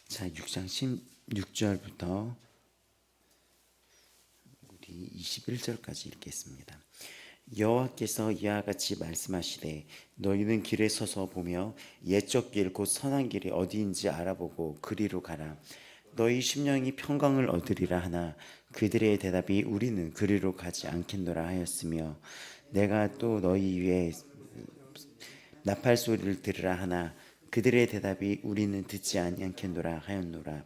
자, 6장 16절부터 우리 21절까지 읽겠습니다. 여호와께서 이와 같이 말씀하시되 너희는 길에 서서 보며 옛적 길 곧 선한 길이 어디인지 알아보고 그리로 가라. 너희 심령이 평강을 얻으리라 하나 그들의 대답이 우리는 그리로 가지 않겠노라 하였으며 내가 또 너희 위에 나팔 소리를 들으라 하나 그들의 대답이 우리는 듣지 아니하겠노라 하였노라.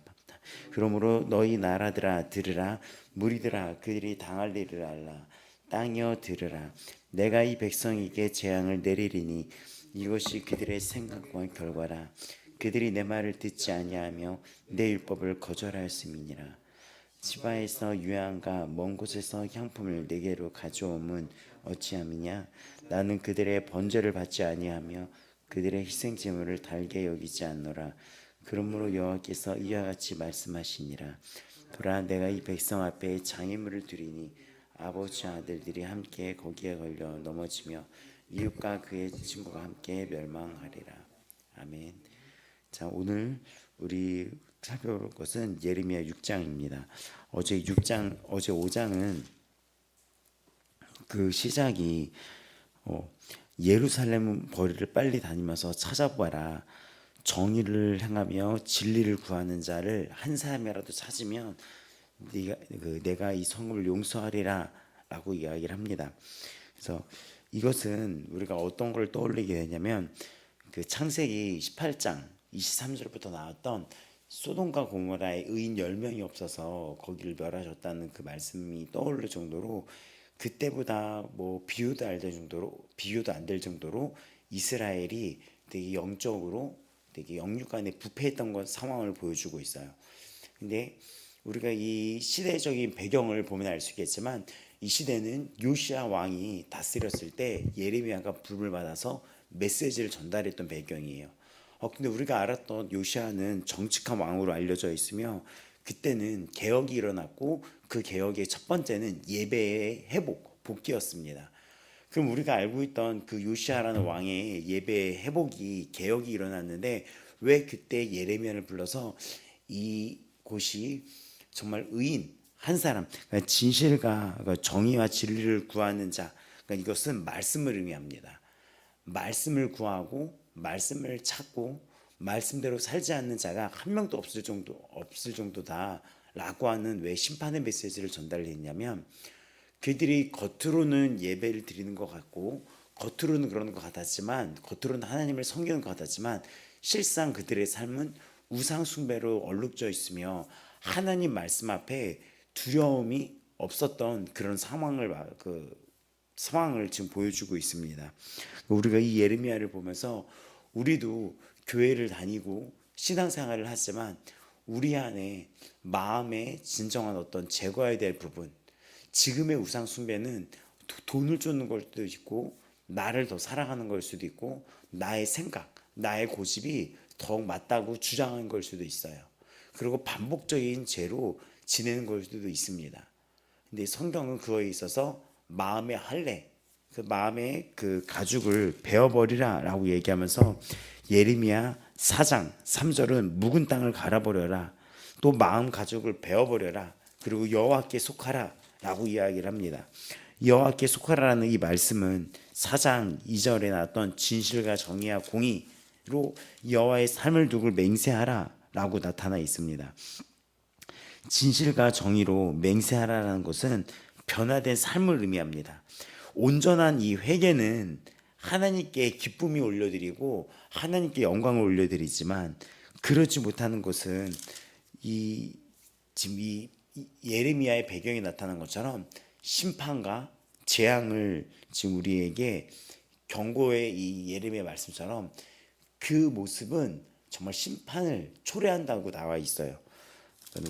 그러므로 너희 나라들아 들으라, 무리들아 그들이 당할 일을 알라. 땅이여 들으라, 내가 이 백성에게 재앙을 내리리니 이것이 그들의 생각과 결과라. 그들이 내 말을 듣지 아니하며 내 율법을 거절하였음이니라. 지바에서 유향과 먼 곳에서 향품을 내게로 가져옴은 어찌함이냐. 나는 그들의 번제를 받지 아니하며 그들의 희생제물을 달게 여기지 않노라. 그러므로 여호와께서 이와 같이 말씀하시니라. 보라, 내가 이 백성 앞에 장애물을 드리니 아버지 아들들이 함께 거기에 걸려 넘어지며 이웃과 그의 친구가 함께 멸망하리라. 아멘. 자, 오늘 우리 살펴볼 것은 예레미야 6장입니다. 어제 5장은 그 시작이 예루살렘 거리를 빨리 다니면서 찾아봐라. 정의를 행하며 진리를 구하는 자를 한 사람이라도 찾으면 내가 이 성읍을 용서하리라 라고 이야기를 합니다. 그래서 이것은 우리가 어떤 걸 떠올리게 되냐면 그 창세기 18장 23절부터 나왔던 소돔과 고모라의 의인 10명이 없어서 거기를 멸하셨다는 그 말씀이 떠오를 정도로 그때보다 뭐 비교도 안 될 정도로 이스라엘이 되게 영적으로 되게 영육간에 부패했던 상황을 보여주고 있어요. 근데 우리가 이 시대적인 배경을 보면 알 수 있겠지만 이 시대는 요시야 왕이 다스렸을 때 예레미야가 부름을 받아서 메시지를 전달했던 배경이에요. 근데 우리가 알았던 요시야는 정직한 왕으로 알려져 있으며 그때는 개혁이 일어났고 그 개혁의 첫 번째는 예배의 복귀였습니다. 그럼 우리가 알고 있던 그 요시야라는 왕의 예배의 회복이 개혁이 일어났는데 왜 그때 예레미야를 불러서 이 곳이 정말 의인 한 사람, 그러니까 진실과 정의와 진리를 구하는 자, 그러니까 이것은 말씀을 의미합니다. 말씀을 구하고 말씀을 찾고 말씀대로 살지 않는 자가 한 명도 없을 정도다라고 하는 왜 심판의 메시지를 전달했냐면 그들이 겉으로는 예배를 드리는 것 같고 겉으로는 그러는 것 같았지만 겉으로는 하나님을 섬기는 것 같았지만 실상 그들의 삶은 우상 숭배로 얼룩져 있으며 하나님 말씀 앞에 두려움이 없었던 그런 상황을 지금 보여주고 있습니다. 우리가 이 예레미야를 보면서 우리도 교회를 다니고 신앙생활을 하지만 우리 안에 마음에 진정한 어떤 제거해야 될 부분, 지금의 우상 숭배는 돈을 쫓는 걸 수도 있고 나를 더 사랑하는 걸 수도 있고 나의 생각, 나의 고집이 더 맞다고 주장하는 걸 수도 있어요. 그리고 반복적인 죄로 지내는 걸 수도 있습니다. 근데 성경은 그거에 있어서 마음의 할례, 그 마음의 그 가죽을 베어버리라 라고 얘기하면서 예레미야 4장 3절은 묵은 땅을 갈아버려라, 또 마음 가죽을 베어버려라, 그리고 여호와께 속하라 라고 이야기를 합니다. 여호와께 속하라는 이 말씀은 4장 2절에 나왔던 진실과 정의와 공의로 여호와의 삶을 두고 맹세하라 라고 나타나 있습니다. 진실과 정의로 맹세하라는 것은 변화된 삶을 의미합니다. 온전한 이 회개는 하나님께 기쁨이 올려드리고 하나님께 영광을 올려드리지만 그렇지 못하는 것은 지금 이 예레미야의 배경이 나타난 것처럼 심판과 재앙을 지금 우리에게 경고의 이 예레미야 말씀처럼 그 모습은 정말 심판을 초래한다고 나와 있어요.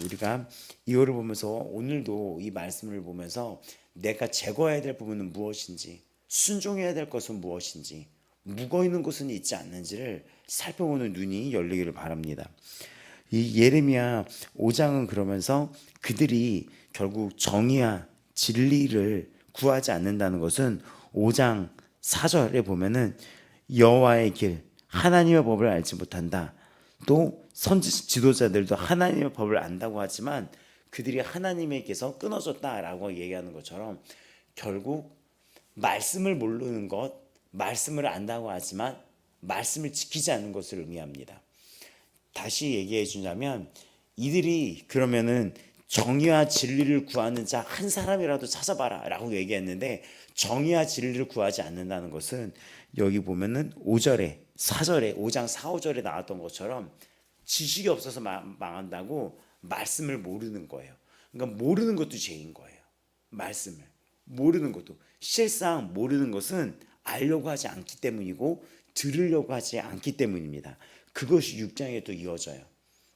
우리가 이거를 보면서 오늘도 이 말씀을 보면서 내가 제거해야 될 부분은 무엇인지, 순종해야 될 것은 무엇인지, 묵어있는 것은 있지 않는지를 살펴보는 눈이 열리기를 바랍니다. 이 예레미야 5장은 그러면서 그들이 결국 정의와 진리를 구하지 않는다는 것은 5장 4절에 보면은 여호와의 길, 하나님의 법을 알지 못한다. 또 선지 지도자들도 하나님의 법을 안다고 하지만 그들이 하나님에게서 끊어졌다라고 얘기하는 것처럼 결국 말씀을 모르는 것, 말씀을 안다고 하지만 말씀을 지키지 않는 것을 의미합니다. 다시 얘기해 주자면 이들이 그러면은 정의와 진리를 구하는 자 한 사람이라도 찾아봐라 라고 얘기했는데, 정의와 진리를 구하지 않는다는 것은 여기 보면은 5절에 4절에 5장 4, 5절에 나왔던 것처럼 지식이 없어서 망한다고 말씀을 모르는 거예요. 그러니까 모르는 것도 죄인 거예요. 말씀을 모르는 것도, 실상 모르는 것은 알려고 하지 않기 때문이고 들으려고 하지 않기 때문입니다. 그것이 6장에 또 이어져요.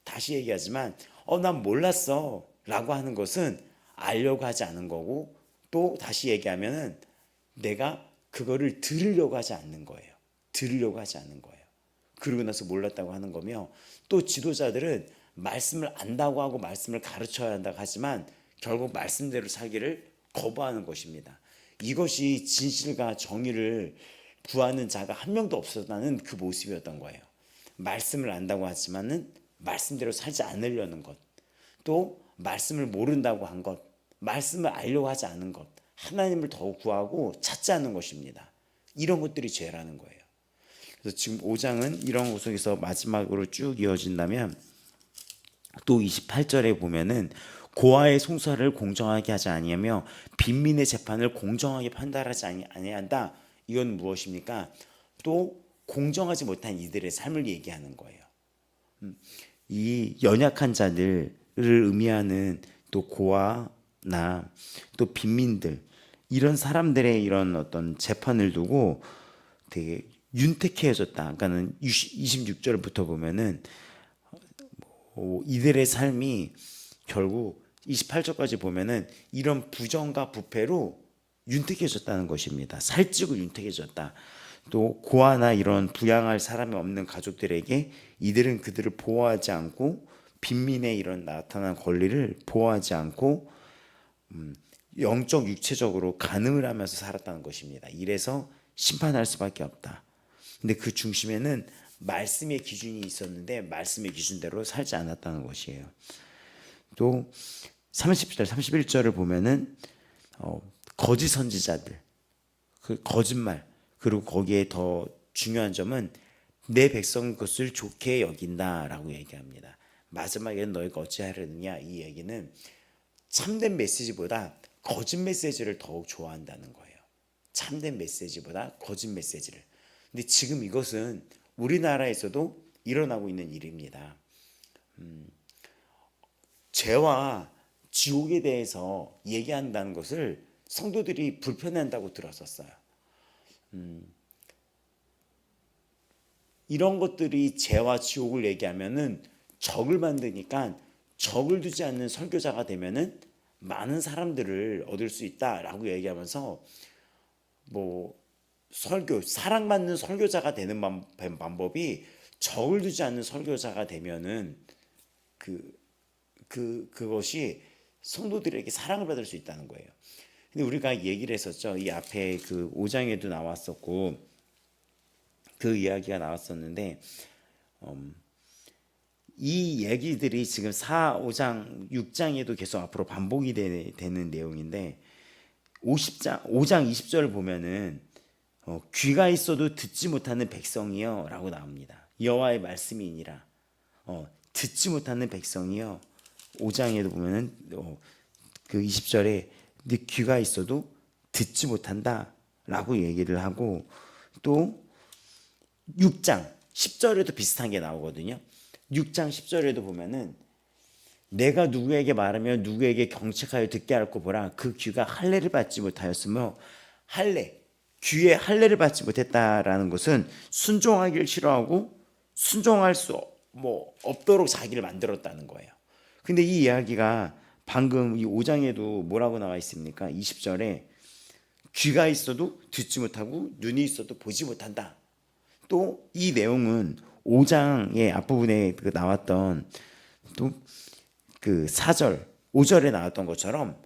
다시 얘기하지만 난 몰랐어 라고 하는 것은 알려고 하지 않은 거고, 또 다시 얘기하면은 내가 그거를 들으려고 하지 않는 거예요. 들으려고 하지 않는 거예요. 그러고 나서 몰랐다고 하는 거며, 또 지도자들은 말씀을 안다고 하고 말씀을 가르쳐야 한다고 하지만 결국 말씀대로 살기를 거부하는 것입니다. 이것이 진실과 정의를 구하는 자가 한 명도 없었다는 그 모습이었던 거예요. 말씀을 안다고 하지만은 말씀대로 살지 않으려는 것, 또 말씀을 모른다고 한 것, 말씀을 알려고 하지 않은 것, 하나님을 더 구하고 찾지 않는 것입니다. 이런 것들이 죄라는 거예요. 그래서 지금 5장은 이런 것 속에서 마지막으로 쭉 이어진다면 또 28절에 보면은 고아의 송사를 공정하게 하지 아니하며 빈민의 재판을 공정하게 판단하지 아니한다. 이건 무엇입니까? 또 공정하지 못한 이들의 삶을 얘기하는 거예요. 이 연약한 자들을 의미하는 또 고아나 또 빈민들, 이런 사람들의 이런 어떤 재판을 두고 되게 윤택해졌다. 그러니까는 26절부터 보면은 이들의 삶이 결국 28절까지 보면은 이런 부정과 부패로 윤택해졌다는 것입니다. 살찌고 윤택해졌다. 또 고아나 이런 부양할 사람이 없는 가족들에게 이들은 그들을 보호하지 않고 빈민의 이런 나타난 권리를 보호하지 않고 영적 육체적으로 간음을 하면서 살았다는 것입니다. 이래서 심판할 수밖에 없다. 근데 그 중심에는 말씀의 기준이 있었는데 말씀의 기준대로 살지 않았다는 것이에요. 또 30절, 31절을 보면은 거짓 선지자들, 그 거짓말, 그리고 거기에 더 중요한 점은 내 백성 것을 좋게 여긴다라고 얘기합니다. 마지막에는 너희가 어찌하려느냐, 이 얘기는 참된 메시지보다 거짓 메시지를 더욱 좋아한다는 거예요. 참된 메시지보다 거짓 메시지를. 근데 지금 이것은 우리나라에서도 일어나고 있는 일입니다. 죄와 지옥에 대해서 얘기한다는 것을 성도들이 불편해한다고 들었었어요. 이런 것들이 죄와 지옥을 얘기하면은 적을 만드니까 적을 두지 않는 설교자가 되면은 많은 사람들을 얻을 수 있다라고 얘기하면서 사랑받는 설교자가 되는 방법이 적을 두지 않는 설교자가 되면은 그것이 성도들에게 사랑을 받을 수 있다는 거예요. 근데 우리가 얘기를 했었죠. 이 앞에 그 5장에도 나왔었고 그 이야기가 나왔었는데 이 얘기들이 지금 4, 5장, 6장에도 계속 앞으로 반복이 되는 내용인데 5장 20절을 보면은 귀가 있어도 듣지 못하는 백성이여 라고 나옵니다. 여호와의 말씀이니라. 듣지 못하는 백성이여. 5장에도 보면은 그 20절에 네 귀가 있어도 듣지 못한다 라고 얘기를 하고, 또 6장 10절에도 비슷한 게 나오거든요. 6장 10절에도 보면은 내가 누구에게 말하며 누구에게 경책하여 듣게 할고 보라. 그 귀가 할례를 받지 못하였으며, 귀에 할례를 받지 못했다라는 것은 순종하기를 싫어하고 순종할 수 없도록 자기를 만들었다는 거예요. 근데 이 이야기가 방금 이 5장에도 뭐라고 나와 있습니까? 20절에 귀가 있어도 듣지 못하고 눈이 있어도 보지 못한다. 또 이 내용은 5장의 앞부분에 나왔던 또 그 4절, 5절에 나왔던 것처럼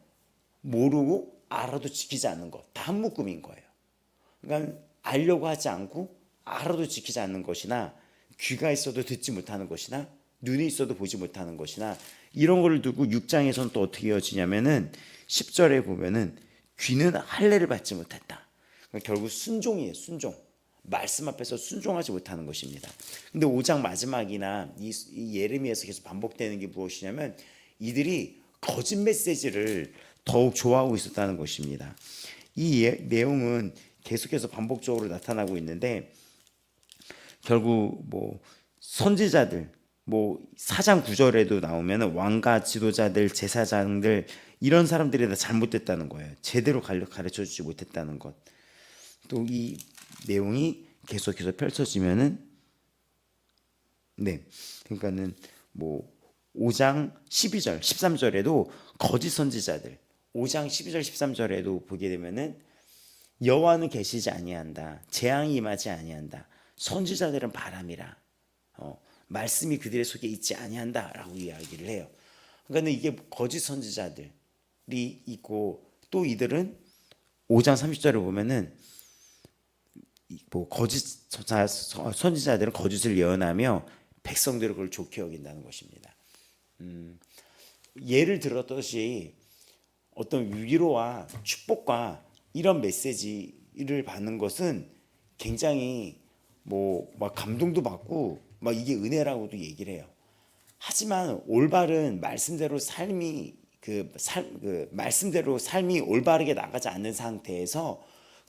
모르고 알아도 지키지 않는 것, 다 한 묶음인 거예요. 그러니까 알려고 하지 않고 알아도 지키지 않는 것이나 귀가 있어도 듣지 못하는 것이나 눈이 있어도 보지 못하는 것이나 이런 걸 두고 6장에서는 또 어떻게 이어지냐면은 10절에 보면은 귀는 할례를 받지 못했다. 그러니까 결국 순종이에요. 순종. 말씀 앞에서 순종하지 못하는 것입니다. 근데 5장 마지막이나 이 예레미야에서 계속 반복되는 게 무엇이냐면 이들이 거짓 메시지를 더욱 좋아하고 있었다는 것입니다. 이 내용은 계속해서 반복적으로 나타나고 있는데 결국 뭐 선지자들 뭐 4장 9절에도 나오면 왕과 지도자들 제사장들 이런 사람들이 다 잘못됐다는 거예요. 제대로 가르쳐 주지 못했다는 것. 또 이 내용이 계속해서 펼쳐지면은 그러니까는 뭐 5장 12절 13절에도 거짓 선지자들 5장 12절 13절에도 보게 되면은 여호와는 계시지 아니한다. 재앙이 임하지 아니한다. 선지자들은 바람이라. 말씀이 그들의 속에 있지 아니한다라고 이야기를 해요. 그러니까 이게 거짓 선지자들이 있고 또 이들은 5장 30절에 보면은 뭐 거짓 선지자들은 거짓을 예언하며 백성들을 그걸 좋게 여긴다는 것입니다. 예를 들었듯이 어떤 위로와 축복과 이런 메시지를 받는 것은 굉장히 뭐 막 감동도 받고 막 이게 은혜라고도 얘기를 해요. 하지만 올바른 말씀대로 삶이 말씀대로 삶이 올바르게 나가지 않는 상태에서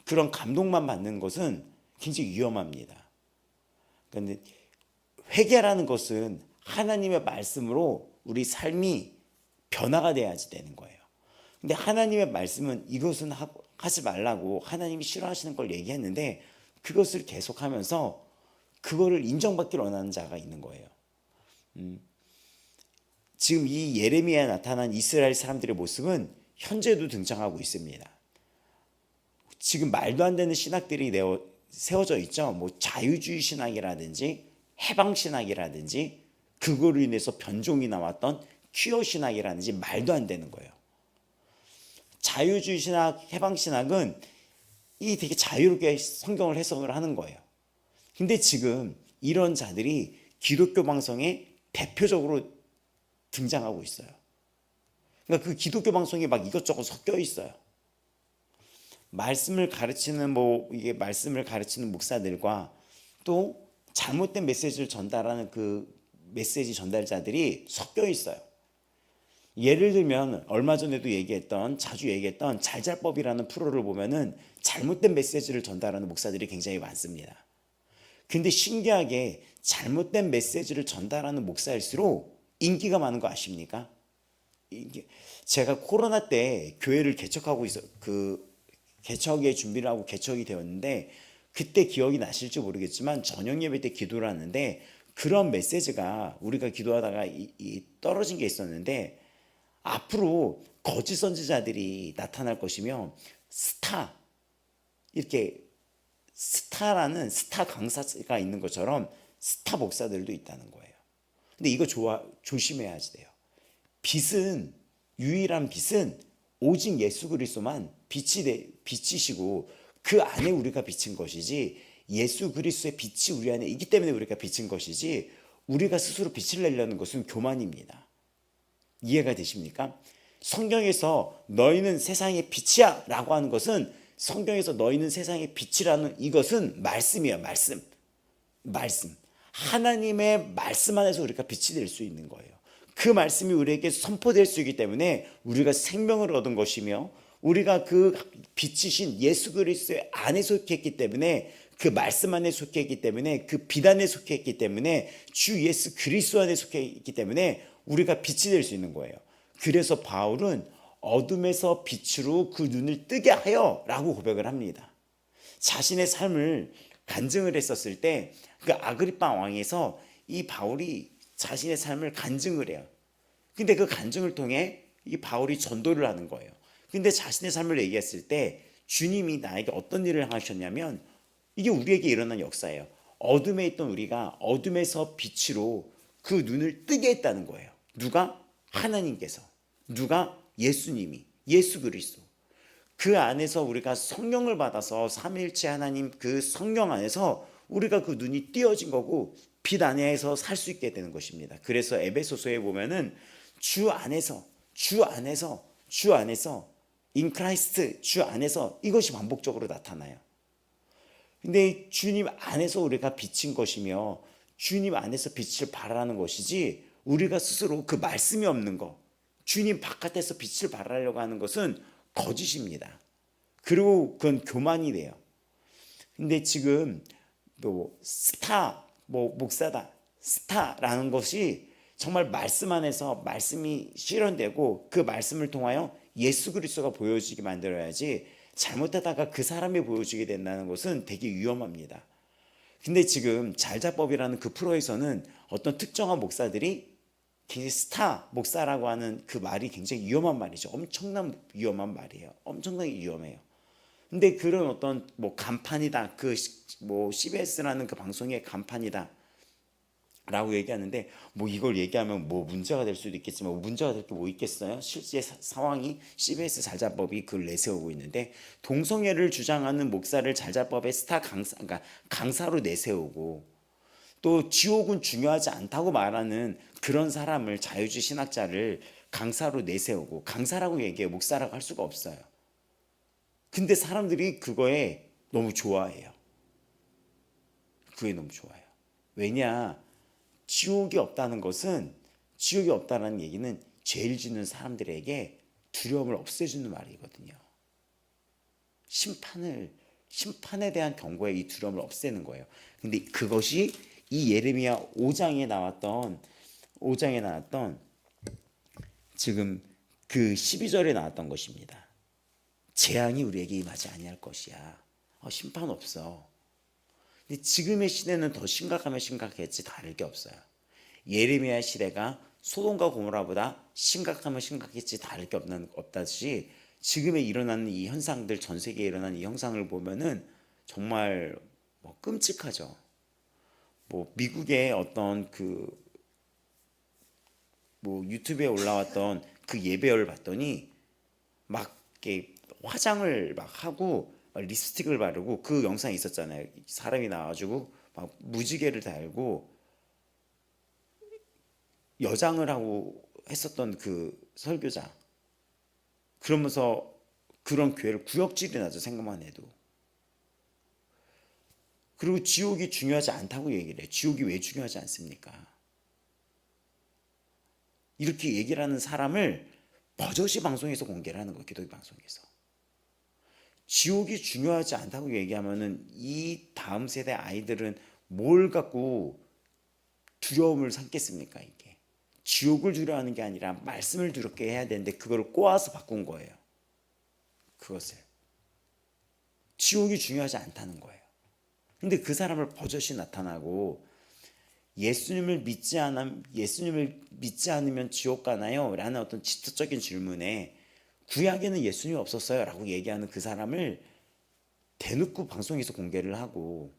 그런 감동만 받는 것은 굉장히 위험합니다. 그런데 회개라는 것은 하나님의 말씀으로 우리 삶이 변화가 돼야지 되는 거예요. 근데 하나님의 말씀은 이것은 하지 말라고 하나님이 싫어하시는 걸 얘기했는데 그것을 계속하면서 그거를 인정받기를 원하는 자가 있는 거예요. 지금 이 예레미야에 나타난 이스라엘 사람들의 모습은 현재도 등장하고 있습니다. 지금 말도 안 되는 신학들이 세워져 있죠. 뭐 자유주의 신학이라든지 해방 신학이라든지 그거로 인해서 변종이 나왔던 퀴어 신학이라든지 말도 안 되는 거예요. 자유주의 신학, 해방 신학은 이 되게 자유롭게 성경을 해석을 하는 거예요. 근데 지금 이런 자들이 기독교 방송에 대표적으로 등장하고 있어요. 그러니까 그 기독교 방송에 막 이것저것 섞여 있어요. 말씀을 가르치는 말씀을 가르치는 목사들과 또 잘못된 메시지를 전달하는 그 메시지 전달자들이 섞여 있어요. 예를 들면 얼마 전에도 자주 얘기했던 잘잘법이라는 프로를 보면은 잘못된 메시지를 전달하는 목사들이 굉장히 많습니다. 근데 신기하게 잘못된 메시지를 전달하는 목사일수록 인기가 많은 거 아십니까? 제가 코로나 때 교회를 개척의 준비를 하고 개척이 되었는데 그때 기억이 나실지 모르겠지만 저녁 예배 때 기도를 하는데 그런 메시지가 우리가 기도하다가 떨어진 게 있었는데 앞으로 거짓 선지자들이 나타날 것이며 이렇게 스타라는 스타 강사가 있는 것처럼 스타 목사들도 있다는 거예요. 근데 이거 조심해야지 돼요. 유일한 빛은 오직 예수 그리스도만 빛이시고 그 안에 우리가 비친 것이지 예수 그리스도의 빛이 우리 안에 있기 때문에 우리가 비친 것이지 우리가 스스로 빛을 내려는 것은 교만입니다. 이해가 되십니까? 성경에서 너희는 세상의 빛이야 라고 하는 것은 성경에서 너희는 세상의 빛이라는 이것은 말씀이에요. 말씀. 하나님의 말씀 안에서 우리가 빛이 될 수 있는 거예요. 그 말씀이 우리에게 선포될 수 있기 때문에 우리가 생명을 얻은 것이며 우리가 그 빛이신 예수 그리스도의 안에 속해 있기 때문에 그 말씀 안에 속해 있기 때문에 그 빛 안에 속해 있기 때문에 주 예수 그리스도 안에 속해 있기 때문에 우리가 빛이 될 수 있는 거예요. 그래서 바울은 어둠에서 빛으로 그 눈을 뜨게 하여 라고 고백을 합니다. 자신의 삶을 간증을 했었을 때 그 아그리빠 왕에서 이 바울이 자신의 삶을 간증을 해요. 근데 그 간증을 통해 이 바울이 전도를 하는 거예요. 근데 자신의 삶을 얘기했을 때 주님이 나에게 어떤 일을 하셨냐면 이게 우리에게 일어난 역사예요. 어둠에 있던 우리가 어둠에서 빛으로 그 눈을 뜨게 했다는 거예요. 누가? 하나님께서. 누가? 예수님이. 예수 그리스도. 그 안에서 우리가 성령을 받아서 삼위일체 하나님 그 성령 안에서 우리가 그 눈이 띄어진 거고 빛 안에서 살 수 있게 되는 것입니다. 그래서 에베소서에 보면은 주 안에서 in Christ, 주 안에서 이것이 반복적으로 나타나요. 근데 주님 안에서 우리가 비친 것이며 주님 안에서 빛을 발하는 것이지, 우리가 스스로 그 말씀이 없는 것, 주님 바깥에서 빛을 발하려고 하는 것은 거짓입니다. 그리고 그건 교만이 돼요. 근데 지금 뭐 스타, 뭐 목사다, 스타라는 것이 정말 말씀 안에서 말씀이 실현되고 그 말씀을 통하여 예수 그리스도가 보여지게 만들어야지, 잘못하다가 그 사람이 보여지게 된다는 것은 되게 위험합니다. 근데 지금 잘자법이라는 그 프로에서는 어떤 특정한 목사들이 굉장히 스타 목사라고 하는 그 말이 굉장히 위험한 말이죠. 엄청난 위험한 말이에요. 엄청나게 위험해요. 근데 그런 어떤 뭐 간판이다, 그 뭐 CBS라는 그 방송의 간판이다 라고 얘기하는데, 뭐 이걸 얘기하면 뭐 문제가 될 수도 있겠지만, 뭐 문제가 될 게 뭐 있겠어요? 실제 상황이 CBS 잘자법이 그걸 내세우고 있는데, 동성애를 주장하는 목사를 잘자법의 스타 강사, 그러니까 강사로 내세우고, 또 지옥은 중요하지 않다고 말하는 그런 사람을, 자유주의 신학자를 강사로 내세우고, 강사라고 얘기해요. 목사라고 할 수가 없어요. 근데 사람들이 그거에 너무 좋아해요. 그게 너무 좋아요. 왜냐? 지옥이 없다는 것은, 지옥이 없다는 얘기는 죄를 짓는 사람들에게 두려움을 없애주는 말이거든요. 심판에 대한 경고에 이 두려움을 없애는 거예요. 근데 그것이 이 예레미야 5장에 나왔던 지금 그 12절에 나왔던 것입니다. 재앙이 우리에게 임하지 아니할 것이야. 심판 없어. 근데 지금의 시대는 더 심각하면 심각했지 다를 게 없어요. 예레미야 시대가 소돔과 고모라보다 심각하면 심각했지 다를 게 없다시, 지금에 일어나는 이 현상들, 전 세계에 일어나는 이 현상을 보면은 정말 뭐 끔찍하죠. 뭐 미국의 어떤 그 뭐 유튜브에 올라왔던 그 예배를 봤더니 막 이렇게 화장을 막 하고 막 립스틱을 바르고, 그 영상이 있었잖아요. 사람이 나와가지고 막 무지개를 달고 여장을 하고 했었던 그 설교자. 그러면서 그런 교회를 구역질이 나죠, 생각만 해도. 그리고 지옥이 중요하지 않다고 얘기를 해요. 지옥이 왜 중요하지 않습니까? 이렇게 얘기를 하는 사람을 버젓이 방송에서 공개를 하는 거예요. 기독교 방송에서. 지옥이 중요하지 않다고 얘기하면은 이 다음 세대 아이들은 뭘 갖고 두려움을 삼겠습니까? 이게 지옥을 두려워하는 게 아니라 말씀을 두렵게 해야 되는데, 그걸 꼬아서 바꾼 거예요. 그것을 지옥이 중요하지 않다는 거예요. 근데 그 사람을 버젓이 나타나고, 예수님을 믿지 않으면 지옥 가나요? 라는 어떤 지적인 질문에 구약에는 예수님이 없었어요 라고 얘기하는 그 사람을 대놓고 방송에서 공개를 하고,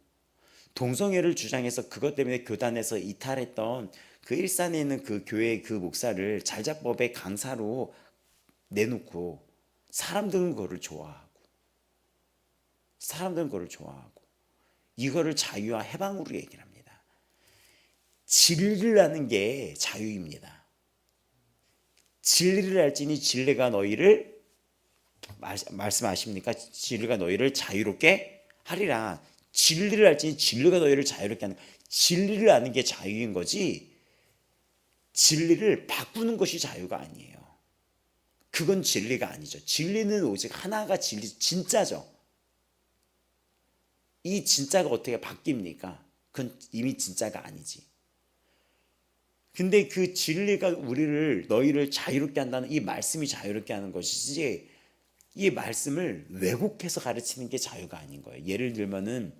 동성애를 주장해서 그것 때문에 교단에서 이탈했던 그 일산에 있는 그 교회 그 목사를 잘자법의 강사로 내놓고, 사람들은 그거를 좋아하고 이거를 자유와 해방으로 얘기를 합니다. 진리를 아는 게 자유입니다. 진리를 알지니 진리가 너희를, 말씀하십니까? 진리가 너희를 자유롭게 하리라. 진리를 알지니 진리가 너희를 자유롭게 하는, 진리를 아는 게 자유인 거지, 진리를 바꾸는 것이 자유가 아니에요. 그건 진리가 아니죠. 진리는 오직 하나가 진리, 진짜죠. 이 진짜가 어떻게 바뀝니까? 그건 이미 진짜가 아니지. 근데 그 진리가 너희를 자유롭게 한다는 이 말씀이 자유롭게 하는 것이지, 이 말씀을 왜곡해서 가르치는 게 자유가 아닌 거예요. 예를 들면은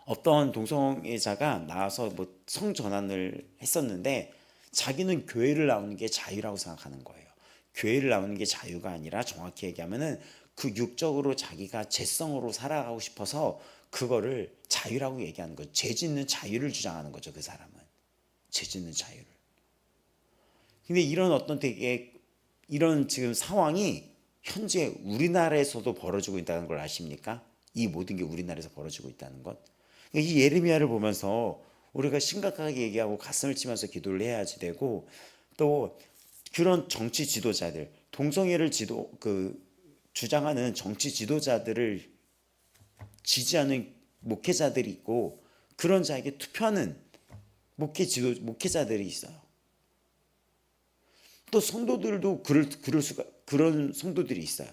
어떤 동성애자가 나와서 뭐 성전환을 했었는데, 자기는 교회를 나오는 게 자유라고 생각하는 거예요. 교회를 나오는 게 자유가 아니라, 정확히 얘기하면은 그 육적으로 자기가 죄성으로 살아가고 싶어서 그거를 자유라고 얘기하는 거죠. 죄 짓는 자유를 주장하는 거죠, 그 사람은. 죄 짓는 자유를. 근데 이런 지금 상황이 현재 우리나라에서도 벌어지고 있다는 걸 아십니까? 이 모든 게 우리나라에서 벌어지고 있다는 것. 이 예레미야를 보면서 우리가 심각하게 얘기하고 가슴을 치면서 기도를 해야지 되고, 또 그런 정치 지도자들, 동성애를 주장하는 정치 지도자들을 지지하는 목회자들이 있고, 그런 자에게 투표하는 목회자들이 있어요. 또 성도들도 그런 성도들이 있어요.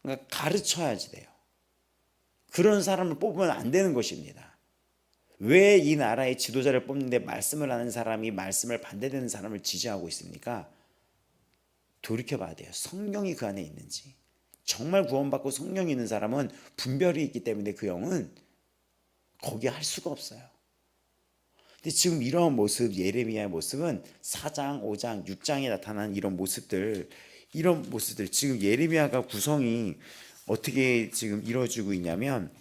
그러니까 가르쳐야지 돼요. 그런 사람을 뽑으면 안 되는 것입니다. 왜 이 나라의 지도자를 뽑는데 말씀을 하는 사람이 말씀을 반대되는 사람을 지지하고 있습니까? 돌이켜봐야 돼요. 성령이 그 안에 있는지. 정말 구원받고 성령이 있는 사람은 분별이 있기 때문에 그 영은 거기에 할 수가 없어요. 근데 지금 이런 모습, 예레미야의 모습은 4장, 5장, 6장에 나타난 이런 모습들, 지금 예레미야가 구성이 어떻게 지금 이루어지고 있냐면,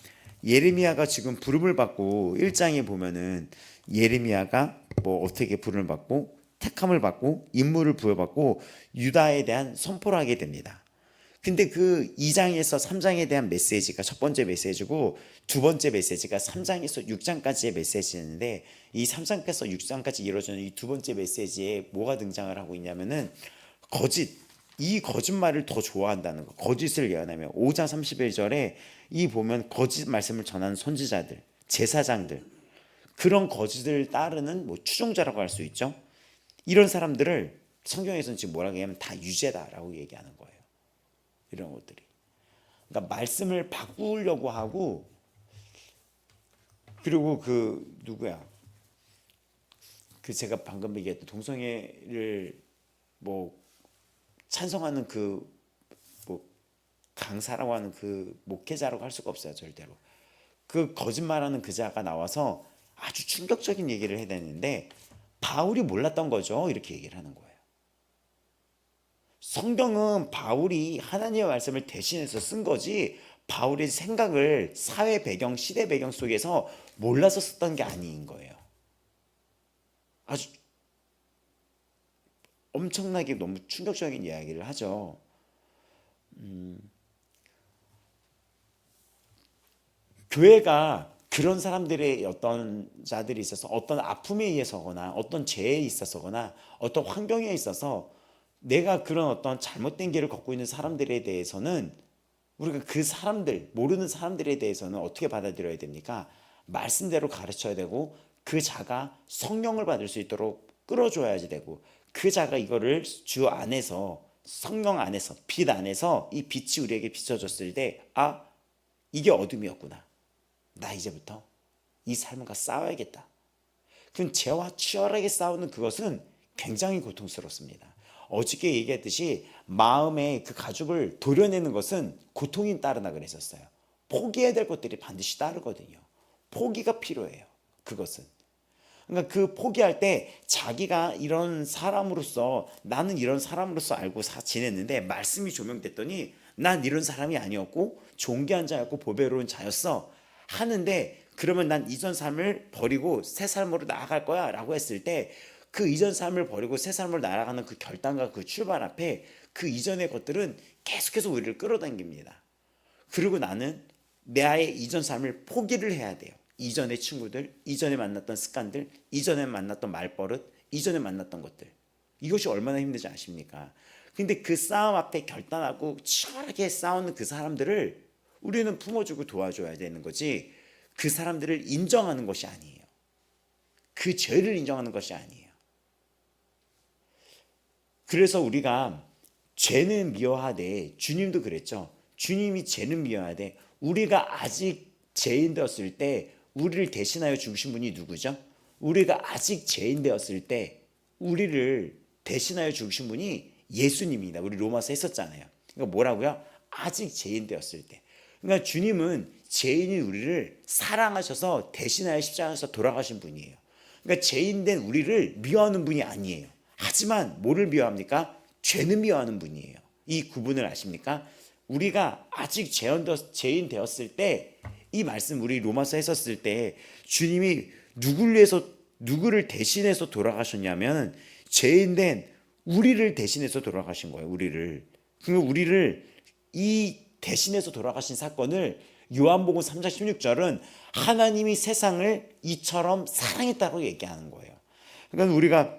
예레미야가 지금 부름을 받고 1장에 보면은 예레미야가 뭐 어떻게 부름을 받고 택함을 받고 임무를 부여받고 유다에 대한 선포를 하게 됩니다. 근데 그 2장에서 3장에 대한 메시지가 첫 번째 메시지고, 두 번째 메시지가 3장에서 6장까지의 메시지인데, 이 3장에서 6장까지 이루어지는 이 두 번째 메시지에 뭐가 등장을 하고 있냐면은 이 거짓말을 더 좋아한다는 거. 거짓을 예언하며 5장 31절에 이 보면 거짓 말씀을 전하는 선지자들, 제사장들, 그런 거짓을 따르는 뭐 추종자라고 할 수 있죠. 이런 사람들을 성경에서는 지금 뭐라고 얘기하면 다 유죄다라고 얘기하는 거예요. 이런 것들이. 그러니까 말씀을 바꾸려고 하고, 그리고 제가 방금 얘기했던 동성애를 뭐 찬성하는 뭐 강사라고 하는 그 목회자라고 할 수가 없어요. 절대로. 그 거짓말하는 그 자가 나와서 아주 충격적인 얘기를 해야 되는데, 바울이 몰랐던 거죠. 이렇게 얘기를 하는 거예요. 성경은 바울이 하나님의 말씀을 대신해서 쓴 거지, 바울의 생각을 사회 배경, 시대 배경 속에서 몰라서 썼던 게 아닌 거예요. 아주 엄청나게 너무 충격적인 이야기를 하죠. 교회가 그런 사람들의 어떤 자들이 있어서 어떤 아픔에 의해서거나 어떤 죄에 있어서거나 어떤 환경에 있어서 내가 그런 어떤 잘못된 길을 걷고 있는 사람들에 대해서는, 우리가 그 사람들, 모르는 사람들에 대해서는 어떻게 받아들여야 됩니까? 말씀대로 가르쳐야 되고, 그 자가 성령을 받을 수 있도록 끌어줘야지 되고, 그 자가 이거를 주 안에서, 성령 안에서, 빛 안에서 이 빛이 우리에게 비춰졌을 때, 아, 이게 어둠이었구나. 나 이제부터 이 삶과 싸워야겠다. 그럼 죄와 치열하게 싸우는 그것은 굉장히 고통스럽습니다. 어저께 얘기했듯이 마음의 그 가죽을 도려내는 것은 고통이 따르나 그랬었어요. 포기해야 될 것들이 반드시 따르거든요. 포기가 필요해요. 그것은. 그러니까 그 포기할 때 자기가 이런 사람으로서, 나는 이런 사람으로서 알고 지냈는데 말씀이 조명됐더니 난 이런 사람이 아니었고 존귀한 자였고 보배로운 자였어 하는데, 그러면 난 이전 삶을 버리고 새 삶으로 나아갈 거야 라고 했을 때, 그 이전 삶을 버리고 새 삶으로 나아가는 그 결단과 그 출발 앞에 그 이전의 것들은 계속해서 우리를 끌어당깁니다. 그리고 나는 나의 이전 삶을 포기를 해야 돼요. 이전의 친구들, 이전에 만났던 습관들, 이전에 만났던 말버릇, 이전에 만났던 것들. 이것이 얼마나 힘들지 아십니까? 근데 그 싸움 앞에 결단하고 치열하게 싸우는 그 사람들을 우리는 품어주고 도와줘야 되는 거지, 그 사람들을 인정하는 것이 아니에요. 그 죄를 인정하는 것이 아니에요. 그래서 우리가 죄는 미워하되, 주님도 그랬죠. 주님이 죄는 미워하되, 우리가 아직 죄인 되었을 때 우리를 대신하여 죽으신 분이 누구죠? 우리가 아직 죄인 되었을 때 우리를 대신하여 죽으신 분이 예수님입니다. 우리 로마서 했었잖아요. 그러니까 뭐라고요? 아직 죄인 되었을 때. 그러니까 주님은 죄인인 우리를 사랑하셔서 대신하여 십자가에서 돌아가신 분이에요. 그러니까 죄인된 우리를 미워하는 분이 아니에요. 하지만 뭐를 미워합니까? 죄는 미워하는 분이에요. 이 구분을 아십니까? 우리가 아직 죄인 되었을 때, 이 말씀 우리 로마서 했었을 때 주님이 누구를 대신해서 돌아가셨냐면, 죄인된 우리를 대신해서 돌아가신 거예요. 우리를. 그러니까 우리를 이 대신해서 돌아가신 사건을 요한복음 3장 16절은 하나님이 세상을 이처럼 사랑했다고 얘기하는 거예요. 그러니까 우리가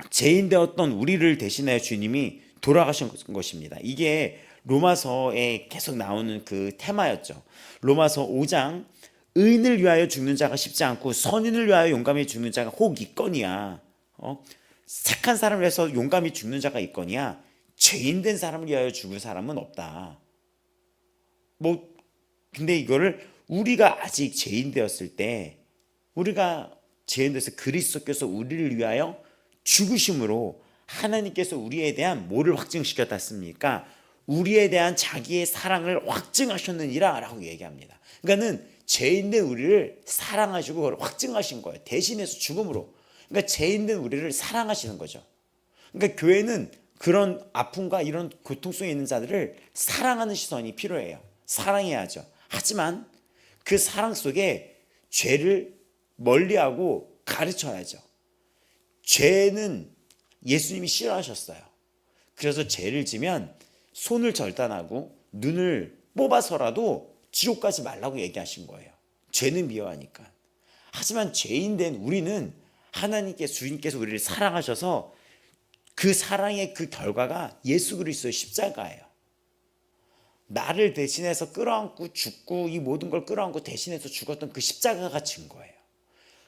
죄인 되었던 우리를 대신하여 주님이 돌아가신 것입니다. 이게 로마서에 계속 나오는 그 테마였죠. 로마서 5장 의인을 위하여 죽는 자가 쉽지 않고 선인을 위하여 용감히 죽는 자가 혹 있거니와 착한 사람을 위해서 용감히 죽는 자가 있거니와 죄인 된 사람을 위하여 죽을 사람은 없다. 근데 이거를 우리가 아직 죄인 되었을 때, 우리가 죄인 돼서 그리스도께서 우리를 위하여 죽으심으로 하나님께서 우리에 대한 뭐를 확증시켰습니까? 우리에 대한 자기의 사랑을 확증하셨느니라 라고 얘기합니다. 그러니까는 죄인된 우리를 사랑하시고 그걸 확증하신 거예요. 대신해서 죽음으로. 그러니까 죄인된 우리를 사랑하시는 거죠. 그러니까 교회는 그런 아픔과 이런 고통 속에 있는 자들을 사랑하는 시선이 필요해요. 사랑해야죠. 하지만 그 사랑 속에 죄를 멀리하고 가르쳐야죠. 죄는 예수님이 싫어하셨어요. 그래서 죄를 지면 손을 절단하고 눈을 뽑아서라도 지옥 가지 말라고 얘기하신 거예요. 죄는 미워하니까. 하지만 죄인 된 우리는 주님께서 우리를 사랑하셔서 그 사랑의 그 결과가 예수 그리스도의 십자가예요. 나를 대신해서 끌어안고 죽고 이 모든 걸 끌어안고 대신해서 죽었던 그 십자가가 증거예요.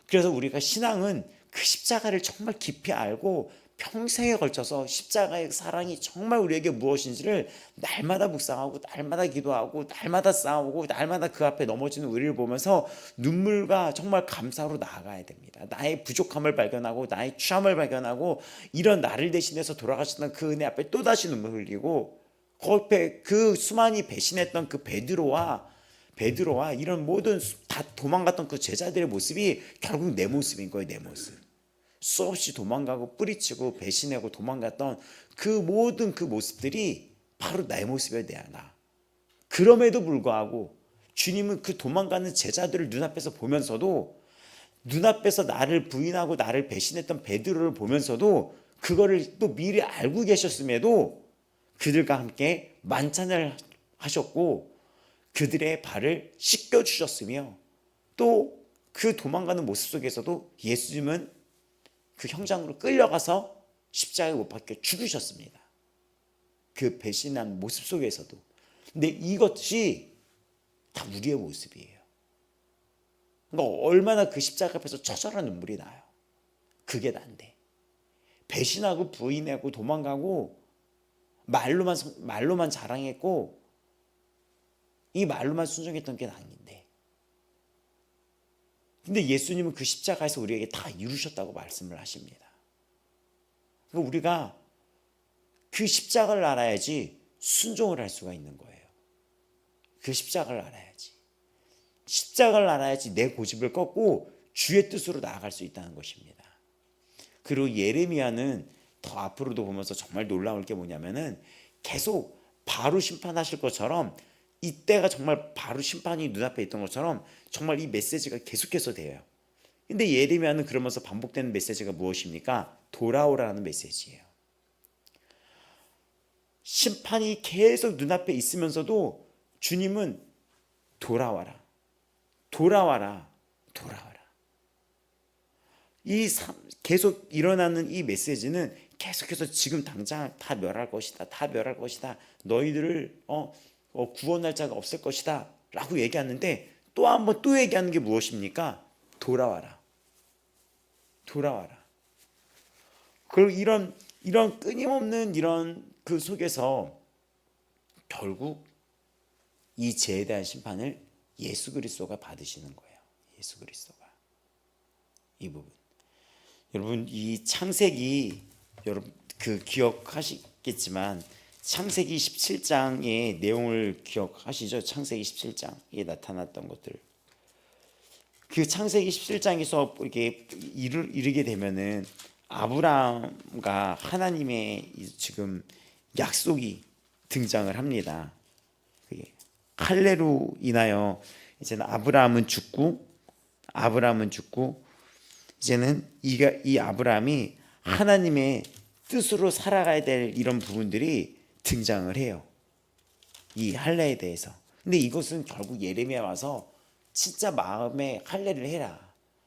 그래서 우리가 신앙은 그 십자가를 정말 깊이 알고 평생에 걸쳐서 십자가의 사랑이 정말 우리에게 무엇인지를 날마다 묵상하고 날마다 기도하고 날마다 싸우고 날마다 그 앞에 넘어지는 우리를 보면서 눈물과 정말 감사로 나아가야 됩니다. 나의 부족함을 발견하고 나의 취함을 발견하고 이런 나를 대신해서 돌아가셨던 그 은혜 앞에 또다시 눈물 흘리고 그 앞에 그 수많이 배신했던 그 베드로와 이런 모든 다 도망갔던 그 제자들의 모습이 결국 내 모습인 거예요. 내 모습. 수없이 도망가고 뿌리치고 배신하고 도망갔던 그 모든 그 모습들이 바로 나의 모습이에요. 나. 그럼에도 불구하고 주님은 그 도망가는 제자들을 눈앞에서 보면서도, 눈앞에서 나를 부인하고 나를 배신했던 베드로를 보면서도 그거를 또 미리 알고 계셨음에도 그들과 함께 만찬을 하셨고 그들의 발을 씻겨주셨으며 또 그 도망가는 모습 속에서도 예수님은 그 형장으로 끌려가서 십자가에 못 박혀 죽으셨습니다. 그 배신한 모습 속에서도. 근데 이것이 다 우리의 모습이에요. 그러니까 얼마나 그 십자가 앞에서 처절한 눈물이 나요. 그게 난데. 배신하고 부인하고 도망가고 말로만 자랑했고 이 말로만 순종했던 게 난인데. 근데 예수님은 그 십자가에서 우리에게 다 이루셨다고 말씀을 하십니다. 그러니까 우리가 그 십자가를 알아야지 순종을 할 수가 있는 거예요. 그 십자가를 알아야지. 십자가를 알아야지 내 고집을 꺾고 주의 뜻으로 나아갈 수 있다는 것입니다. 그리고 예레미야는 더 앞으로도 보면서 정말 놀라울 게 뭐냐면은 계속 바로 심판하실 것처럼 이때가 정말 바로 심판이 눈앞에 있던 것처럼 정말 이 메시지가 계속해서 돼요. 근데 예레미야는 그러면서 반복되는 메시지가 무엇입니까? 돌아오라는 메시지예요. 심판이 계속 눈앞에 있으면서도 주님은 돌아와라. 계속 일어나는 이 메시지는 계속해서 지금 당장 다 멸할 것이다. 너희들을 구원할 자가 없을 것이다 라고 얘기하는데 또 한 번 또 얘기하는 게 무엇입니까? 돌아와라. 그리고 이런 끊임없는 이런 그 속에서 결국 이 죄에 대한 심판을 예수 그리스도가 받으시는 거예요. 예수 그리스도가. 이 부분. 여러분 이 창세기 여러분 그 기억하시겠지만 창세기 17장의 내용을 기억하시죠? 창세기 17장에 나타났던 것들. 그 창세기 17장에서 이렇게 이르게 되면은 아브라함과 하나님의 지금 약속이 등장을 합니다. 할례로 인하여 이제는 아브라함은 죽고 이제는 이 아브라함이 하나님의 뜻으로 살아가야 될 이런 부분들이 등장을 해요. 이 할례에 대해서. 근데 이것은 결국 예레미야 와서 진짜 마음의 할례를 해라.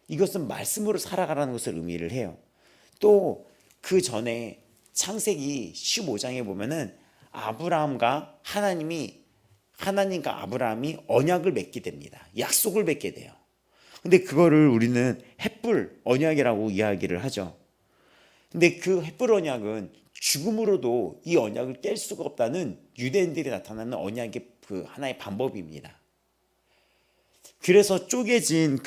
이것은 말씀으로 살아가라는 것을 의미를 해요. 또 그 전에 창세기 15장에 보면은 아브라함과 하나님과 아브라함이 언약을 맺게 됩니다. 약속을 맺게 돼요. 근데 그거를 우리는 헷불 언약이라고 이야기를 하죠. 근데 그 헷불 언약은 죽음으로도 이 언약을 깰 수가 없다는 유대인들이 나타나는 언약의 그 하나의 방법입니다. 그래서 쪼개진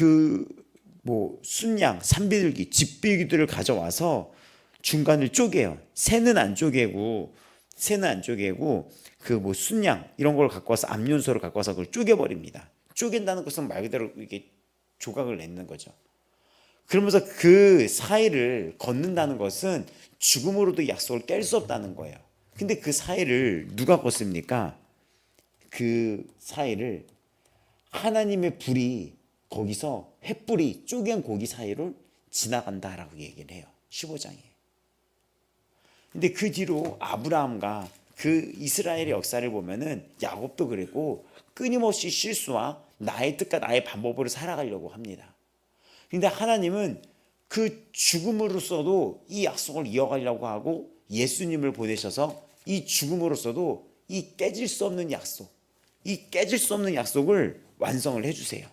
순양, 산비둘기, 집비둘기들을 가져와서 중간을 쪼개요. 새는 안 쪼개고 순양 이런 걸 갖고 와서 암윤소를 갖고 와서 그걸 쪼개버립니다. 쪼갠다는 것은 말 그대로 이게 조각을 내는 거죠. 그러면서 그 사이를 걷는다는 것은 죽음으로도 약속을 깰 수 없다는 거예요. 근데 그 사이를 누가 걷습니까? 그 사이를 하나님의 불이 거기서 횃불이 쪼갠 고기 사이로 지나간다라고 얘기를 해요. 15장에. 근데 그 뒤로 아브라함과 그 이스라엘의 역사를 보면은 야곱도 그랬고 끊임없이 실수와 나의 뜻과 나의 방법으로 살아가려고 합니다. 근데 하나님은 그 죽음으로서도 이 약속을 이어가려고 하고 예수님을 보내셔서 이 죽음으로서도 이 깨질 수 없는 약속을 완성을 해주세요.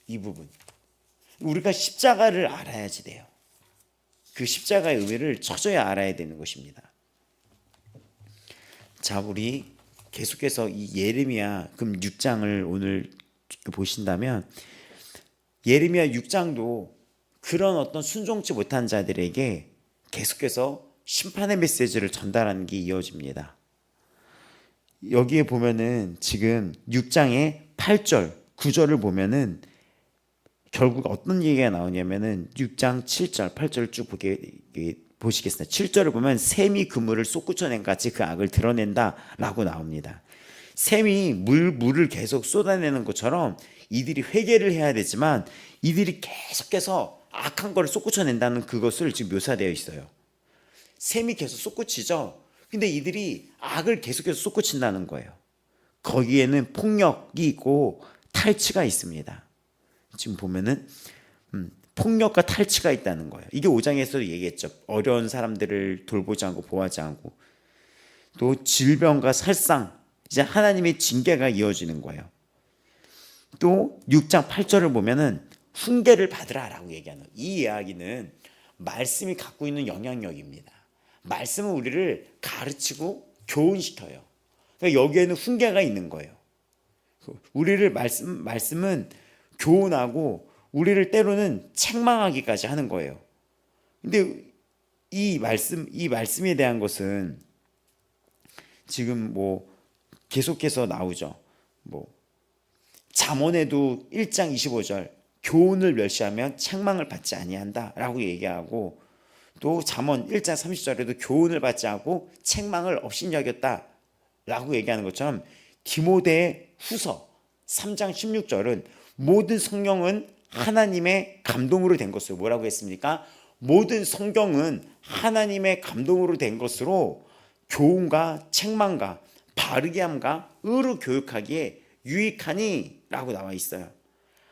이 부분 우리가 십자가를 알아야지 돼요. 그 십자가의 의미를 처져야 알아야 되는 것입니다. 자, 우리 계속해서 이 예레미야 그럼 6장을 오늘 보신다면 예레미야 6장도 그런 어떤 순종치 못한 자들에게 계속해서 심판의 메시지를 전달하는 게 이어집니다. 여기에 보면은 지금 6장의 8절, 9절을 보면은 결국 어떤 얘기가 나오냐면은 6장 7절, 8절을 쭉 보시겠습니다. 7절을 보면 샘이 그물을 솟구쳐낸 같이 그 악을 드러낸다 라고 나옵니다. 샘이 물을 계속 쏟아내는 것처럼 이들이 회개를 해야 되지만 이들이 계속해서 악한 거를 쏟구쳐낸다는 그것을 지금 묘사되어 있어요. 샘이 계속 쏟구치죠. 근데 이들이 악을 계속해서 쏟구친다는 거예요. 거기에는 폭력이 있고 탈취가 있습니다. 지금 보면은 폭력과 탈취가 있다는 거예요. 이게 5장에서도 얘기했죠. 어려운 사람들을 돌보지 않고 보호하지 않고 또 질병과 살상, 이제 하나님의 징계가 이어지는 거예요. 또 6장 8절을 보면은 훈계를 받으라라고 얘기하는 이 이야기는 말씀이 갖고 있는 영향력입니다. 말씀은 우리를 가르치고 교훈시켜요. 그러니까 여기에는 훈계가 있는 거예요. 우리를 말씀은 교훈하고 우리를 때로는 책망하기까지 하는 거예요. 근데 이 말씀에 대한 것은 지금 계속해서 나오죠. 잠언에도 1장 25절 교훈을 멸시하면 책망을 받지 아니한다라고 얘기하고 또 잠언 1장 30절에도 교훈을 받지 않고 책망을 업신여겼다라고 얘기하는 것처럼 디모데 후서 3장 16절은 모든 성경은 하나님의 감동으로 된 것으로 뭐라고 했습니까? 모든 성경은 하나님의 감동으로 된 것으로 교훈과 책망과 바르게 함과 의로 교육하기에 유익하니 라고 나와 있어요.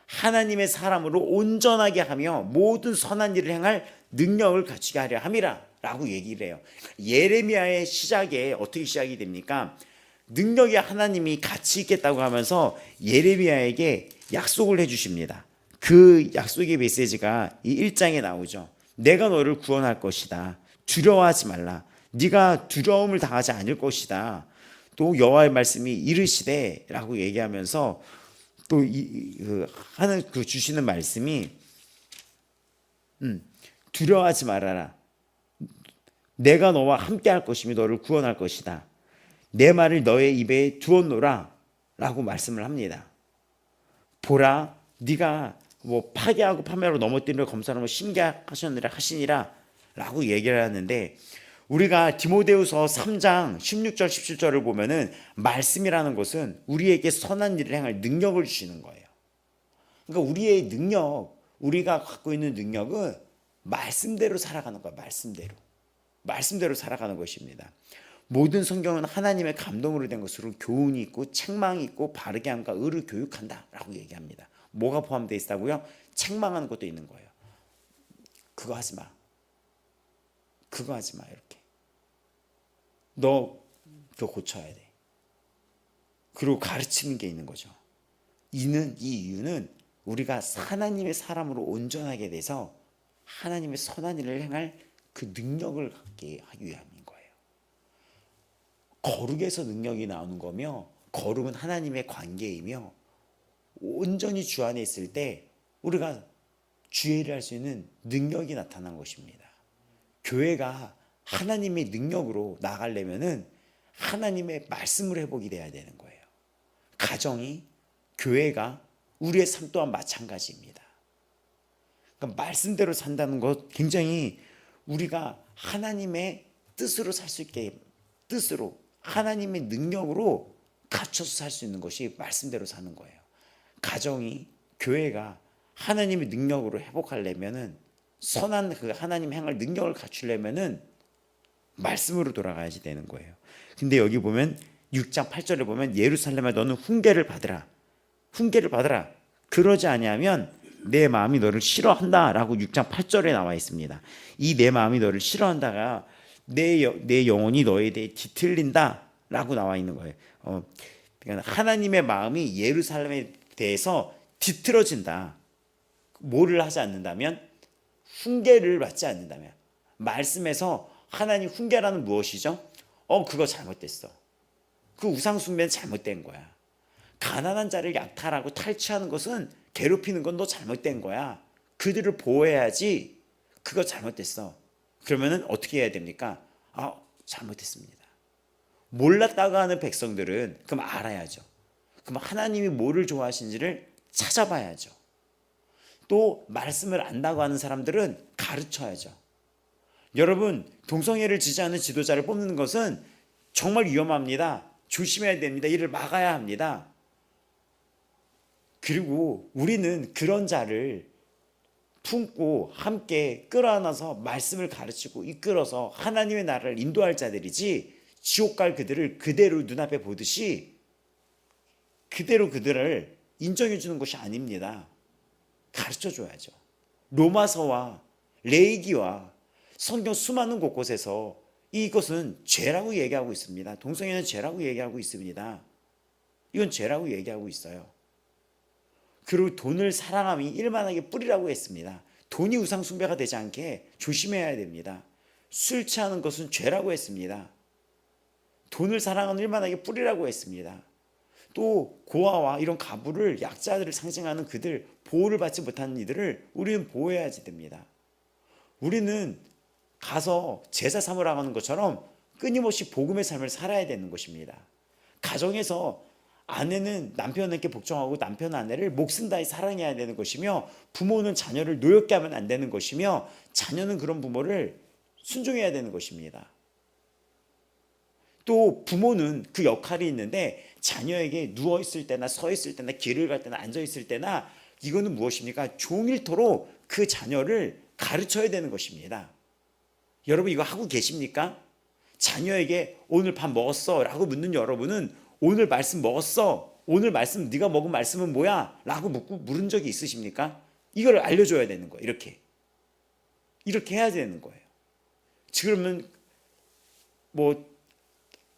하나님의 사람으로 온전하게 하며 모든 선한 일을 행할 능력을 갖추게 하려 함이라 라고 얘기를 해요. 예레미야의 시작에 어떻게 시작이 됩니까? 능력이 하나님이 같이 있겠다고 하면서 예레미야에게 약속을 해주십니다. 그 약속의 메시지가 이 1장에 나오죠. 내가 너를 구원할 것이다. 두려워하지 말라. 네가 두려움을 당하지 않을 것이다. 또 여호와의 말씀이 이르시되 라고 얘기하면서 또 하는 그 주시는 말씀이 두려워하지 말아라. 내가 너와 함께 할 것이며 너를 구원할 것이다. 내 말을 너의 입에 두었노라 라고 말씀을 합니다. 보라, 네가 파괴하고 파멸하고 넘어뜨리는 검사하는 하시니라 라고 얘기를 하는데 우리가 디모데후서 3장 16절 17절을 보면은 말씀이라는 것은 우리에게 선한 일을 행할 능력을 주시는 거예요. 그러니까 우리의 능력, 우리가 갖고 있는 능력은 말씀대로 살아가는 거예요. 말씀대로 살아가는 것입니다. 모든 성경은 하나님의 감동으로 된 것으로 교훈이 있고 책망이 있고 바르게 함과 의를 교육한다 라고 얘기합니다. 뭐가 포함되어 있다고요? 책망하는 것도 있는 거예요. 그거 하지 마. 그거 하지 마. 이렇게. 너 그거 고쳐야 돼. 그리고 가르치는 게 있는 거죠. 이 이유는 우리가 하나님의 사람으로 온전하게 돼서 하나님의 선한 일을 행할 그 능력을 갖게 하기 위함인 거예요. 거룩에서 능력이 나오는 거며, 거룩은 하나님의 관계이며, 온전히 주 안에 있을 때 우리가 주의 일을 할 수 있는 능력이 나타난 것입니다. 교회가 하나님의 능력으로 나가려면은 하나님의 말씀을 회복이 돼야 되는 거예요. 가정이, 교회가, 우리의 삶 또한 마찬가지입니다. 그러니까 말씀대로 산다는 것, 굉장히 우리가 하나님의 뜻으로 살 수 있게, 뜻으로 하나님의 능력으로 갖춰서 살 수 있는 것이 말씀대로 사는 거예요. 가정이, 교회가 하나님의 능력으로 회복하려면은, 선한 그 하나님 행할 능력을 갖추려면은 말씀으로 돌아가야지 되는 거예요. 근데 여기 보면 6장 8절에 보면 예루살렘아 너는 훈계를 받으라. 훈계를 받으라. 그러지 아니하면 내 마음이 너를 싫어한다 라고 6장 8절에 나와 있습니다. 이 내 마음이 너를 싫어한다가 내 영혼이 너에 대해 뒤틀린다 라고 나와 있는 거예요. 그러니까 하나님의 마음이 예루살렘에 대해서 뒤틀어진다. 뭐를 하지 않는다면? 훈계를 받지 않는다면. 말씀에서 하나님 훈계라는 무엇이죠? 그거 잘못됐어. 그 우상 숭배는 잘못된 거야. 가난한 자를 약탈하고 탈취하는 것은, 괴롭히는 건 너 잘못된 거야. 그들을 보호해야지. 그거 잘못됐어. 그러면은 어떻게 해야 됩니까? 잘못했습니다. 몰랐다고 하는 백성들은 그럼 알아야죠. 그럼 하나님이 뭐를 좋아하시는지를 찾아봐야죠. 또 말씀을 안다고 하는 사람들은 가르쳐야죠. 여러분, 동성애를 지지하는 지도자를 뽑는 것은 정말 위험합니다. 조심해야 됩니다. 이를 막아야 합니다. 그리고 우리는 그런 자를 품고 함께 끌어안아서 말씀을 가르치고 이끌어서 하나님의 나라를 인도할 자들이지, 지옥 갈 그들을 그대로 눈앞에 보듯이 그대로 그들을 인정해 주는 것이 아닙니다. 가르쳐 줘야죠. 로마서와 레위기와 성경 수많은 곳곳에서 이것은 죄라고 얘기하고 있습니다. 동성애는 죄라고 얘기하고 있습니다. 이건 죄라고 얘기하고 있어요. 그리고 돈을 사랑함이 일만하게 뿌리라고 했습니다. 돈이 우상 숭배가 되지 않게 조심해야 됩니다. 술 취하는 것은 죄라고 했습니다. 돈을 사랑하는 일만하게 뿌리라고 했습니다. 또 고아와 이런 가부를, 약자들을 상징하는 그들, 보호를 받지 못하는 이들을 우리는 보호해야지 됩니다. 우리는 가서 제사 삼으라고 하는 것처럼 끊임없이 복음의 삶을 살아야 되는 것입니다. 가정에서 아내는 남편에게 복종하고 남편은 아내를 목숨 다해 사랑해야 되는 것이며, 부모는 자녀를 노엽게 하면 안 되는 것이며, 자녀는 그런 부모를 순종해야 되는 것입니다. 또 부모는 그 역할이 있는데, 자녀에게 누워있을 때나 서있을 때나 길을 갈 때나 앉아있을 때나, 이거는 무엇입니까? 종일토록 그 자녀를 가르쳐야 되는 것입니다. 여러분, 이거 하고 계십니까? 자녀에게 오늘 밥 먹었어? 라고 묻는 여러분은 오늘 말씀 먹었어? 오늘 말씀, 네가 먹은 말씀은 뭐야? 라고 물은 적이 있으십니까? 이걸 알려줘야 되는 거예요. 이렇게 해야 되는 거예요. 그러면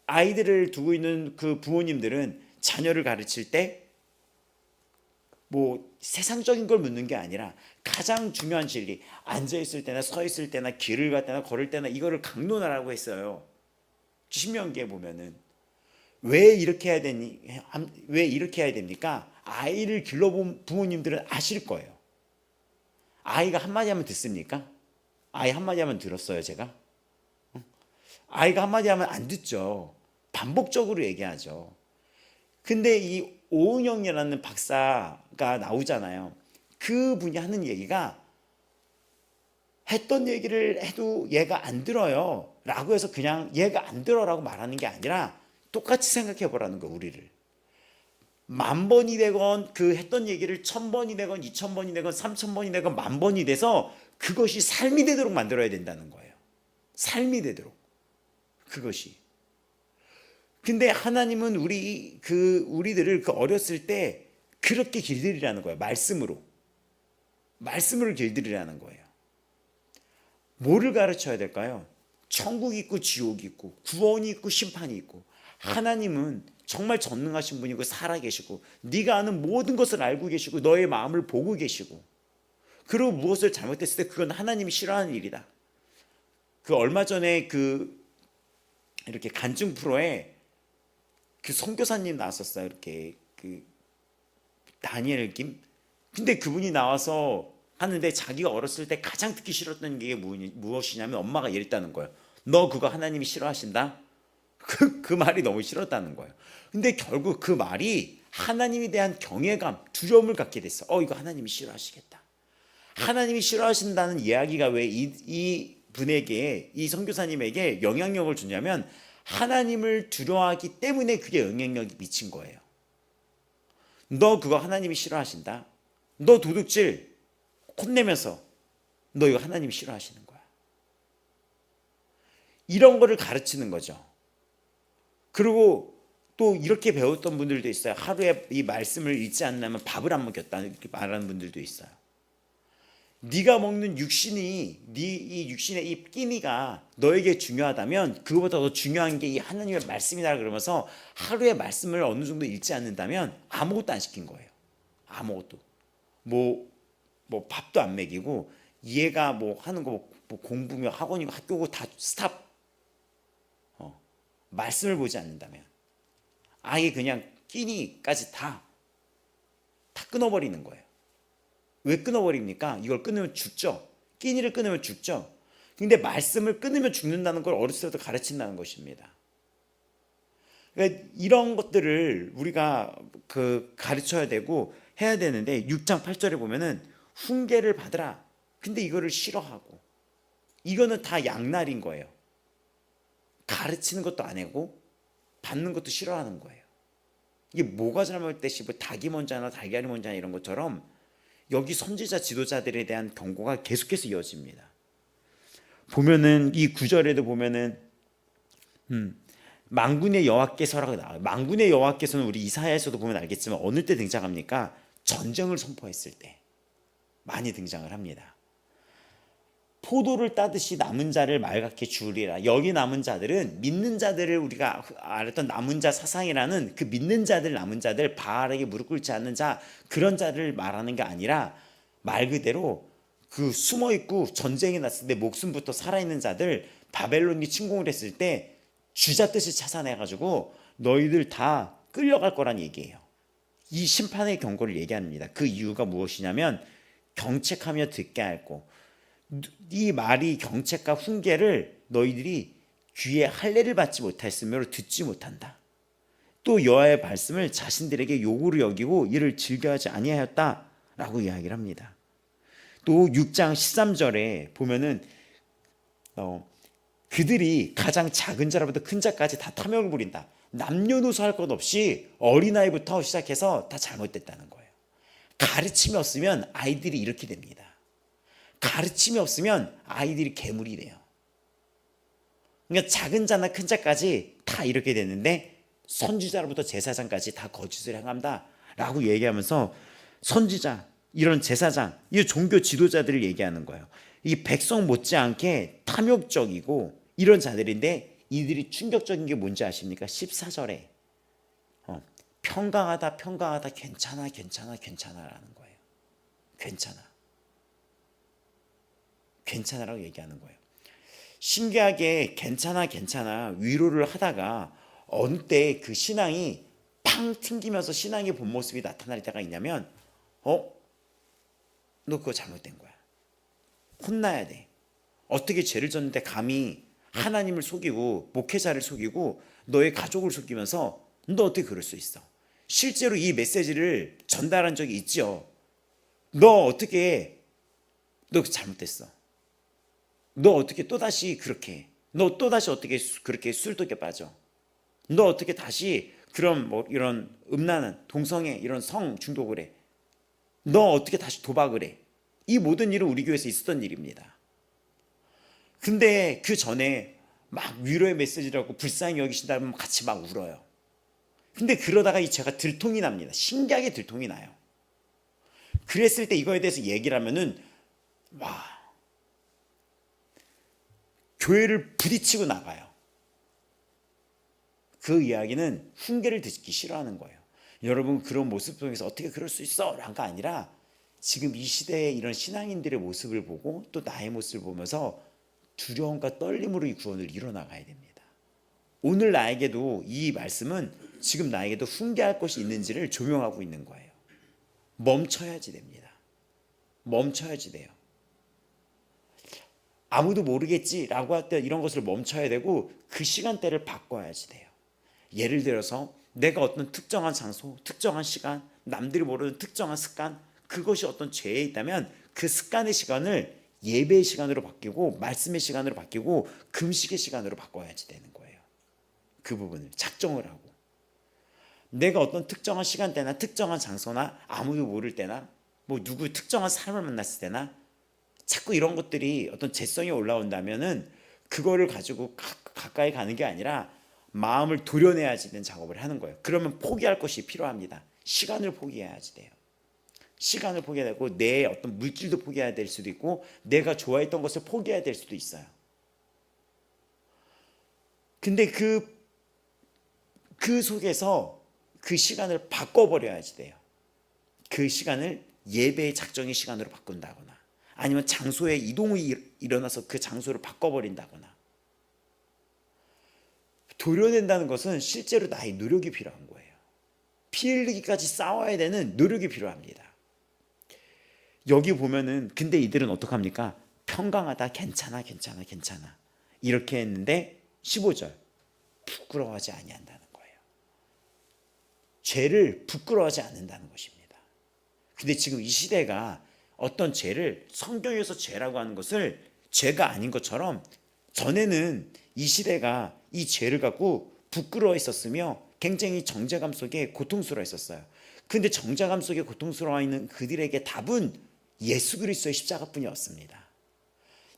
아이들을 두고 있는 그 부모님들은 자녀를 가르칠 때 세상적인 걸 묻는 게 아니라 가장 중요한 진리, 앉아있을 때나 서있을 때나 길을 갈 때나 걸을 때나 이거를 강론하라고 했어요. 신명기에 보면은. 왜 이렇게 해야 됩니까? 아이를 길러본 부모님들은 아실 거예요. 아이가 한마디 하면 듣습니까? 아이 한마디 하면 들었어요, 제가? 아이가 한마디 하면 안 듣죠. 반복적으로 얘기하죠. 근데 이 오은영이라는 박사가 나오잖아요. 그분이 하는 얘기가, 했던 얘기를 해도 얘가 안 들어요 라고 해서 그냥 얘가 안 들어라고 말하는 게 아니라 똑같이 생각해 보라는 거, 우리를. 10,000번이 되건 그 했던 얘기를 1,000번이 되건 2,000번이 되건 3,000번이 되건 10,000번이 돼서 그것이 삶이 되도록 만들어야 된다는 거예요. 삶이 되도록. 그것이. 근데 하나님은 우리들을 그 어렸을 때 그렇게 길들이라는 거예요. 말씀으로 길들이라는 거예요. 뭐를 가르쳐야 될까요? 천국이 있고 지옥이 있고 구원이 있고 심판이 있고, 하나님은 정말 전능하신 분이고 살아계시고 네가 아는 모든 것을 알고 계시고 너의 마음을 보고 계시고, 그리고 무엇을 잘못했을 때 그건 하나님이 싫어하는 일이다. 그 얼마 전에 이렇게 간증 프로에 그 선교사님 나왔었어요. 이렇게 다니엘 김. 근데 그분이 나와서 하는데 자기가 어렸을 때 가장 듣기 싫었던 게 무엇이냐면 엄마가 이랬다는 거예요. 너 그거 하나님이 싫어하신다? 그 말이 너무 싫었다는 거예요. 근데 결국 그 말이 하나님에 대한 경외감, 두려움을 갖게 됐어. 이거 하나님이 싫어하시겠다. 하나님이 싫어하신다는 이야기가 왜 이 분에게, 이 선교사님에게 영향력을 주냐면 하나님을 두려워하기 때문에 그게 영향력이 미친 거예요. 너 그거 하나님이 싫어하신다. 너 도둑질 혼내면서 너 이거 하나님이 싫어하시는 거야. 이런 거를 가르치는 거죠. 그리고 또 이렇게 배웠던 분들도 있어요. 하루에 이 말씀을 읽지 않으면 밥을 안 먹였다, 이렇게 말하는 분들도 있어요. 네가 먹는 육신이, 이 육신의 이 끼니가 너에게 중요하다면 그거보다 더 중요한 게 이 하나님의 말씀이다, 그러면서 하루에 말씀을 어느 정도 읽지 않는다면 아무것도 안 시킨 거예요. 아무것도. 뭐 밥도 안 먹이고, 얘가 뭐 하는 거 뭐 공부며 학원이고 학교고 다 스탑. 말씀을 보지 않는다면 아예 그냥 끼니까지 다 끊어버리는 거예요. 왜 끊어버립니까? 이걸 끊으면 죽죠. 끼니를 끊으면 죽죠. 근데 말씀을 끊으면 죽는다는 걸 어렸을 때부터 가르친다는 것입니다. 그러니까 이런 것들을 우리가 가르쳐야 되고 해야 되는데, 6장 8절에 보면은 훈계를 받으라. 근데 이거를 싫어하고, 이거는 다 양날인 거예요. 가르치는 것도 안 하고 받는 것도 싫어하는 거예요. 이게 뭐가 잘못됐지, 뭐 닭이 먼저 하나 달걀이 먼저 하나 이런 것처럼 여기 선지자 지도자들에 대한 경고가 계속해서 이어집니다. 보면은 이 9절에도 보면은 만군의 여호와께서라고 나와요. 만군의 여호와께서는 우리 이사야에서도 보면 알겠지만 어느 때 등장합니까? 전쟁을 선포했을 때 많이 등장을 합니다. 포도를 따듯이 남은 자를 맑게 주리라. 여기 남은 자들은 믿는 자들을, 우리가 알았던 남은 자 사상이라는 그 믿는 자들, 남은 자들, 바알에게 무릎 꿇지 않는 자, 그런 자를 말하는 게 아니라 말 그대로 그 숨어 있고 전쟁이 났을 때 목숨부터 살아있는 자들, 바벨론이 침공을 했을 때 쥐잡듯이 찾아내 가지고 너희들 다 끌려갈 거란 얘기예요. 이 심판의 경고를 얘기합니다. 그 이유가 무엇이냐면 경책하며 듣게 하였고, 이 말이 경책과 훈계를 너희들이 귀에 할례를 받지 못했으므로 듣지 못한다. 또 여호와의 말씀을 자신들에게 요구로 여기고 이를 즐겨하지 아니하였다라고 이야기를 합니다. 또 6장 13절에 보면은 그들이 가장 작은 자로부터 큰 자까지 다 탐욕을 부린다. 남녀노소 할 것 없이 어린아이부터 시작해서 다 잘못됐다는 거예요. 가르침이 없으면 아이들이 이렇게 됩니다. 가르침이 없으면 아이들이 괴물이 돼요. 그러니까 작은 자나 큰 자까지 다 이렇게 되는데, 선지자로부터 제사장까지 다 거짓을 행한다 라고 얘기하면서 선지자, 이런 제사장, 이 종교 지도자들을 얘기하는 거예요. 이 백성 못지않게 탐욕적이고 이런 자들인데, 이들이 충격적인 게 뭔지 아십니까? 14절에 평강하다 괜찮아라는 거예요. 괜찮아라고 얘기하는 거예요. 신기하게 괜찮아 위로를 하다가 어느 때 그 신앙이 팡 튕기면서 신앙의 본 모습이 나타날 때가 있냐면, 너 그거 잘못된 거야. 혼나야 돼. 어떻게 죄를 졌는데 감히 하나님을 속이고 목회자를 속이고 너의 가족을 속이면서 너 어떻게 그럴 수 있어? 실제로 이 메시지를 전달한 적이 있지요. 너 잘못됐어. 너 어떻게 또다시 그렇게, 너 또다시 어떻게 그렇게 술독에 빠져? 너 어떻게 다시 그런 이런 음란한 동성애 이런 성 중독을 해? 너 어떻게 다시 도박을 해? 이 모든 일은 우리 교회에서 있었던 일입니다. 근데 그 전에 막 위로의 메시지라고 불쌍히 여기신다면 같이 막 울어요. 근데 그러다가 이 제가 들통이 납니다. 신기하게 들통이 나요. 그랬을 때 이거에 대해서 얘기를 하면은 와, 교회를 부딪히고 나가요. 그 이야기는 훈계를 듣기 싫어하는 거예요. 여러분 그런 모습 속에서 어떻게 그럴 수 있어? 라가 아니라 지금 이 시대의 이런 신앙인들의 모습을 보고 또 나의 모습을 보면서 두려움과 떨림으로 이 구원을 이뤄나가야 됩니다. 오늘 나에게도 이 말씀은 지금 나에게도 훈계할 것이 있는지를 조명하고 있는 거예요. 멈춰야지 됩니다. 멈춰야지 돼요. 아무도 모르겠지라고 할 때 이런 것을 멈춰야 되고 그 시간대를 바꿔야지 돼요. 예를 들어서 내가 어떤 특정한 장소, 특정한 시간, 남들이 모르는 특정한 습관, 그것이 어떤 죄에 있다면 그 습관의 시간을 예배의 시간으로 바뀌고 말씀의 시간으로 바뀌고 금식의 시간으로 바꿔야지 되는 거예요. 그 부분을 작정을 하고 내가 어떤 특정한 시간대나 특정한 장소나 아무도 모를 때나 뭐 누구 특정한 사람을 만났을 때나 자꾸 이런 것들이 어떤 재성이 올라온다면은 그거를 가지고 가까이 가는 게 아니라 마음을 도려내야지 되는 작업을 하는 거예요. 그러면 포기할 것이 필요합니다. 시간을 포기해야지 돼요. 시간을 포기해야 되고 내 어떤 물질도 포기해야 될 수도 있고 내가 좋아했던 것을 포기해야 될 수도 있어요. 근데 그 속에서 그 시간을 바꿔버려야지 돼요. 그 시간을 예배의 작정의 시간으로 바꾼다거나 아니면 장소의 이동이 일어나서 그 장소를 바꿔버린다거나 도려낸다는 것은 실제로 나의 노력이 필요한 거예요. 피 흘리기까지 싸워야 되는 노력이 필요합니다. 여기 보면은 근데 이들은 어떡합니까? 평강하다, 괜찮아 이렇게 했는데 15절 부끄러워하지 아니한다는 거예요. 죄를 부끄러워하지 않는다는 것입니다. 근데 지금 이 시대가 어떤 죄를 성경에서 죄라고 하는 것을 죄가 아닌 것처럼 전에는 이 시대가 이 죄를 갖고 부끄러워했었으며 굉장히 정죄감 속에 고통스러워했었어요. 근데 정죄감 속에 고통스러워 있는 그들에게 답은 예수 그리스도의 십자가뿐이었습니다.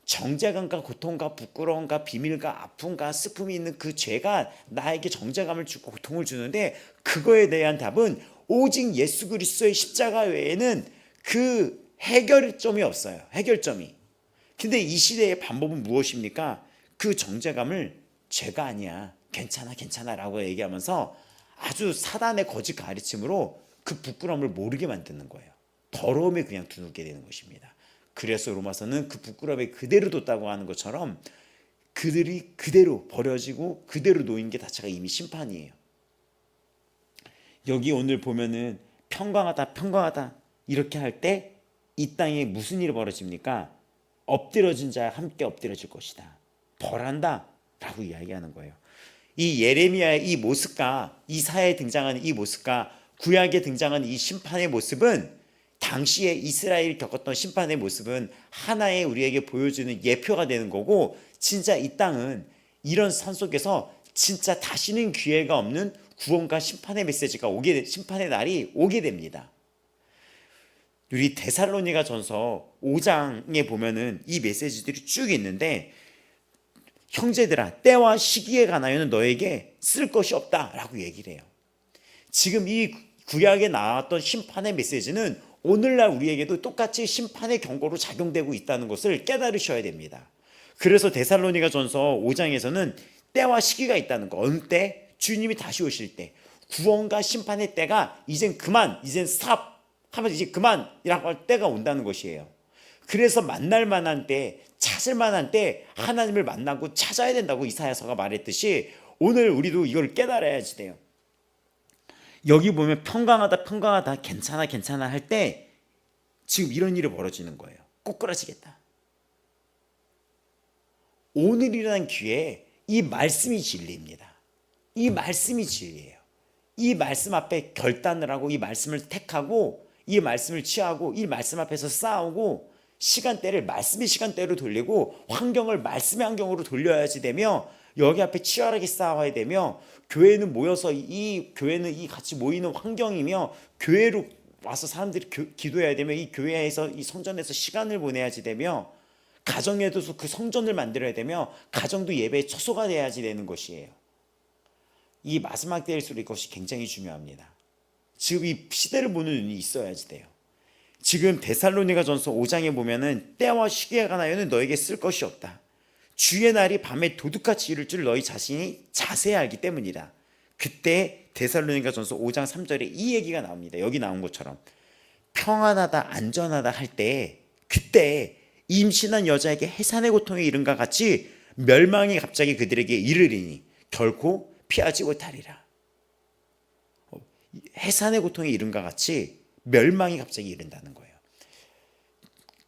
정죄감과 고통과 부끄러움과 비밀과 아픔과 슬픔이 있는 그 죄가 나에게 정죄감을 주고 고통을 주는데 그거에 대한 답은 오직 예수 그리스도의 십자가 외에는 그 해결점이 없어요. 해결점이. 근데 이 시대의 방법은 무엇입니까? 그 정죄감을 죄가 아니야, 괜찮아 라고 얘기하면서 아주 사단의 거짓 가르침으로 그 부끄러움을 모르게 만드는 거예요. 더러움에 그냥 두게 되는 것입니다. 그래서 로마서는 그 부끄러움에 그대로 뒀다고 하는 것처럼 그들이 그대로 버려지고 그대로 놓인 게 자체가 이미 심판이에요. 여기 오늘 보면은 평강하다 이렇게 할 때 이 땅에 무슨 일이 벌어집니까? 엎드러진 자와 함께 엎드려질 것이다. 벌한다 라고 이야기하는 거예요. 이 예레미야의 이 모습과 이사야에 등장하는 이 모습과 구약에 등장하는 이 심판의 모습은 당시에 이스라엘이 겪었던 심판의 모습은 하나의 우리에게 보여주는 예표가 되는 거고 진짜 이 땅은 이런 산 속에서 진짜 다시는 기회가 없는 구원과 심판의 메시지가 심판의 날이 오게 됩니다. 우리 데살로니가 전서 5장에 보면은 이 메시지들이 쭉 있는데 형제들아 때와 시기에 관하여는 너에게 쓸 것이 없다라고 얘기를 해요. 지금 이 구약에 나왔던 심판의 메시지는 오늘날 우리에게도 똑같이 심판의 경고로 작용되고 있다는 것을 깨달으셔야 됩니다. 그래서 데살로니가 전서 5장에서는 때와 시기가 있다는 거. 어느 때? 주님이 다시 오실 때. 구원과 심판의 때가 이젠 그만, 이젠 스탑 하면 이제 그만이라고 할 때가 온다는 것이에요. 그래서 만날 만한 때, 찾을 만한 때 하나님을 만나고 찾아야 된다고 이사야서가 말했듯이 오늘 우리도 이걸 깨달아야지 돼요. 여기 보면 평강하다 괜찮아 할 때 지금 이런 일이 벌어지는 거예요. 꼬꾸라지겠다. 오늘이라는 기회에 이 말씀이 진리입니다. 이 말씀이 진리예요. 이 말씀 앞에 결단을 하고 이 말씀을 택하고 이 말씀을 취하고 이 말씀 앞에서 싸우고 시간대를 말씀의 시간대로 돌리고 환경을 말씀의 환경으로 돌려야지 되며 여기 앞에 치열하게 싸워야 되며 교회는 모여서 이 교회는 이 같이 모이는 환경이며 교회로 와서 사람들이 기도해야 되며 이 교회에서 이 성전에서 시간을 보내야지 되며 가정에도 그 성전을 만들어야 되며 가정도 예배의 처소가 돼야지 되는 것이에요. 이 마지막 때일수록 이것이 굉장히 중요합니다. 지금 이 시대를 보는 눈이 있어야지 돼요. 지금 데살로니가전서 5장에 보면은 때와 시기가 나여는 너에게 쓸 것이 없다. 주의 날이 밤에 도둑같이 이룰 줄 너희 자신이 자세히 알기 때문이다. 그때 데살로니가전서 5장 3절에 이 얘기가 나옵니다. 여기 나온 것처럼 평안하다 안전하다 할 때 그때 임신한 여자에게 해산의 고통에 이른과 같이 멸망이 갑자기 그들에게 이르리니 결코 피하지 못하리라. 해산의 고통에 이른과 같이 멸망이 갑자기 이른다는 거예요.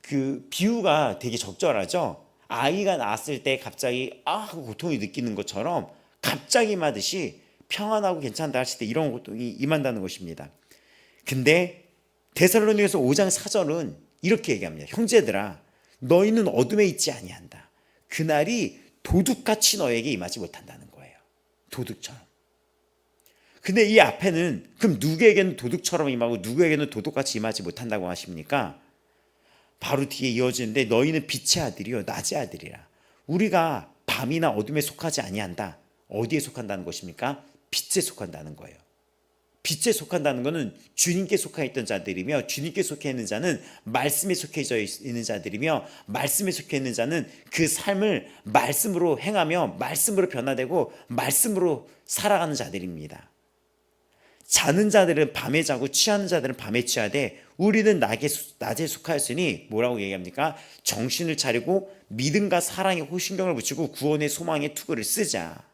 그 비유가 되게 적절하죠. 아이가 낳았을 때 갑자기 하고 고통이 느끼는 것처럼 갑자기 임하듯이 평안하고 괜찮다 하실 때 이런 고통이 임한다는 것입니다. 근데 데살로니가서 5장 4절은 이렇게 얘기합니다. 형제들아 너희는 어둠에 있지 아니한다. 그날이 도둑같이 너에게 임하지 못한다는 거예요. 도둑처럼. 근데 이 앞에는 그럼 누구에게는 도둑처럼 임하고 누구에게는 도둑같이 임하지 못한다고 하십니까? 바로 뒤에 이어지는데 너희는 빛의 아들이요 낮의 아들이라. 우리가 밤이나 어둠에 속하지 아니한다. 어디에 속한다는 것입니까? 빛에 속한다는 거예요. 빛에 속한다는 것은 주님께 속해 있던 자들이며 주님께 속해 있는 자는 말씀에 속해져 있는 자들이며 말씀에 속해 있는 자는 그 삶을 말씀으로 행하며 말씀으로 변화되고 말씀으로 살아가는 자들입니다. 자는 자들은 밤에 자고 취하는 자들은 밤에 취하되 우리는 낮에 속하였으니 뭐라고 얘기합니까? 정신을 차리고 믿음과 사랑에 호신경을 붙이고 구원의 소망의 투구를 쓰자.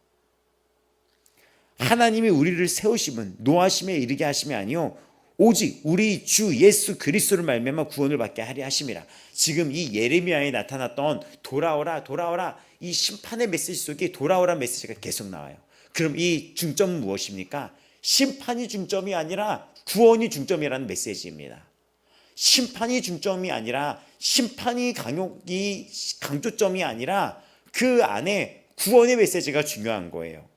하나님이 우리를 세우심은 노하심에 이르게 하심이 아니요 오직 우리 주 예수 그리스도를 말미암아 구원을 받게 하려 하심이라. 지금 이 예레미야에 나타났던 돌아오라 이 심판의 메시지 속에 돌아오라 메시지가 계속 나와요. 그럼 이 중점은 무엇입니까? 심판이 중점이 아니라 구원이 중점이라는 메시지입니다. 심판이 중점이 아니라 심판이 강조점이 아니라 그 안에 구원의 메시지가 중요한 거예요.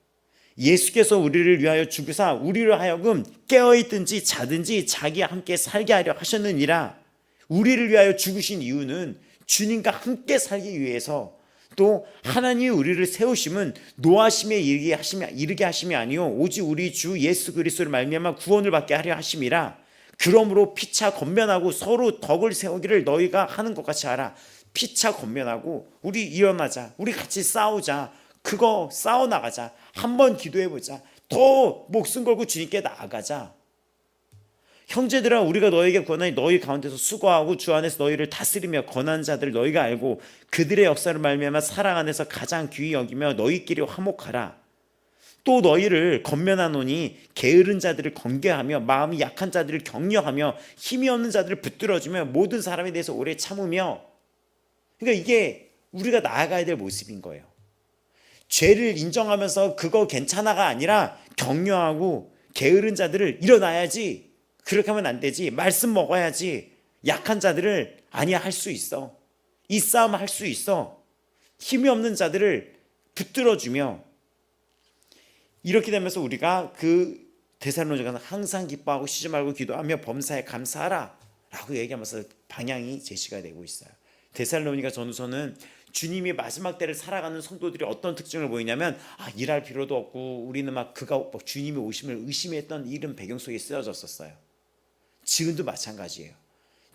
예수께서 우리를 위하여 죽으사 우리를 하여금 깨어있든지 자든지 자기와 함께 살게 하려 하셨느니라. 우리를 위하여 죽으신 이유는 주님과 함께 살기 위해서, 또 하나님이 우리를 세우심은 노하심에 이르게 하심이 아니요 오직 우리 주 예수 그리스도를 말미암아 구원을 받게 하려 하심이라. 그러므로 피차 권면하고 서로 덕을 세우기를 너희가 하는 것 같이 하라. 피차 권면하고 우리 일어나자, 우리 같이 싸우자, 그거 싸워나가자, 한번 기도해보자, 더 목숨 걸고 주님께 나아가자. 형제들아 우리가 너에게 권하니 너희 가운데서 수고하고 주 안에서 너희를 다스리며 권한 자들 너희가 알고 그들의 역사를 말미암아 사랑 안에서 가장 귀히 여기며 너희끼리 화목하라. 또 너희를 권면하노니 게으른 자들을 건개하며 마음이 약한 자들을 격려하며 힘이 없는 자들을 붙들어주며 모든 사람에 대해서 오래 참으며. 그러니까 이게 우리가 나아가야 될 모습인 거예요. 죄를 인정하면서 그거 괜찮아가 아니라 격려하고 게으른 자들을 일어나야지, 그렇게 하면 안 되지, 말씀 먹어야지, 약한 자들을 아니야 할 수 있어, 이 싸움 할 수 있어, 힘이 없는 자들을 붙들어주며. 이렇게 되면서 우리가 그 데살로니가는 항상 기뻐하고 쉬지 말고 기도하며 범사에 감사하라 라고 얘기하면서 방향이 제시가 되고 있어요. 데살로니가 전후서는 주님이 마지막 때를 살아가는 성도들이 어떤 특징을 보이냐면 일할 필요도 없고 우리는 그가 주님이 오심을 의심했던 이런 배경 속에 쓰여졌었어요. 지금도 마찬가지예요.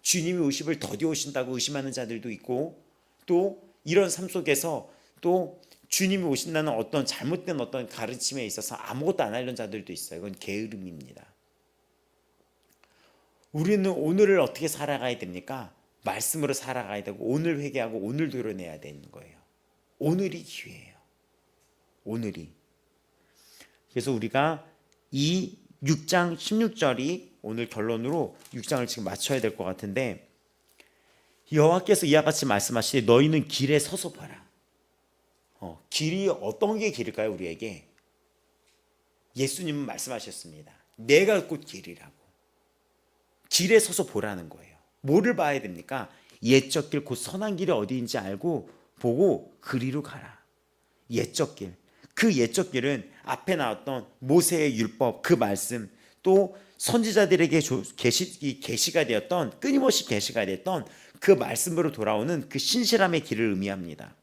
주님이 오심을 더디 오신다고 의심하는 자들도 있고, 또 이런 삶 속에서 또 주님이 오신다는 어떤 잘못된 어떤 가르침에 있어서 아무것도 안 하려는 자들도 있어요. 이건 게으름입니다. 우리는 오늘을 어떻게 살아가야 됩니까? 말씀으로 살아가야 되고 오늘 회개하고 오늘 도려내야 되는 거예요. 오늘이 기회예요. 오늘이. 그래서 우리가 이 6장 16절이 오늘 결론으로 6장을 지금 맞춰야 될 것 같은데, 여호와께서 이와 같이 말씀하시되 너희는 길에 서서 봐라. 길이 어떤 게 길일까요? 우리에게 예수님은 말씀하셨습니다. 내가 곧 길이라고. 길에 서서 보라는 거예요. 뭐를 봐야 됩니까? 옛적 길, 곧 선한 길이 어디인지 알고 보고 그리로 가라. 옛적 길. 그 옛적 길은 앞에 나왔던 모세의 율법, 그 말씀, 또 선지자들에게 계시가 되었던, 끊임없이 계시가 됐던 그 말씀으로 돌아오는 그 신실함의 길을 의미합니다.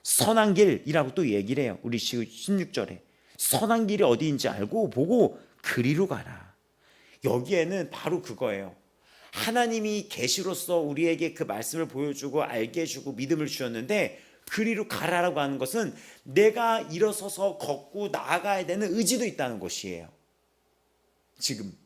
선한 길이라고 또 얘기를 해요. 우리 16절에 선한 길이 어디인지 알고 보고 그리로 가라. 여기에는 바로 그거예요. 하나님이 계시로서 우리에게 그 말씀을 보여주고 알게 해주고 믿음을 주셨는데 그리로 가라라고 하는 것은 내가 일어서서 걷고 나아가야 되는 의지도 있다는 것이에요. 지금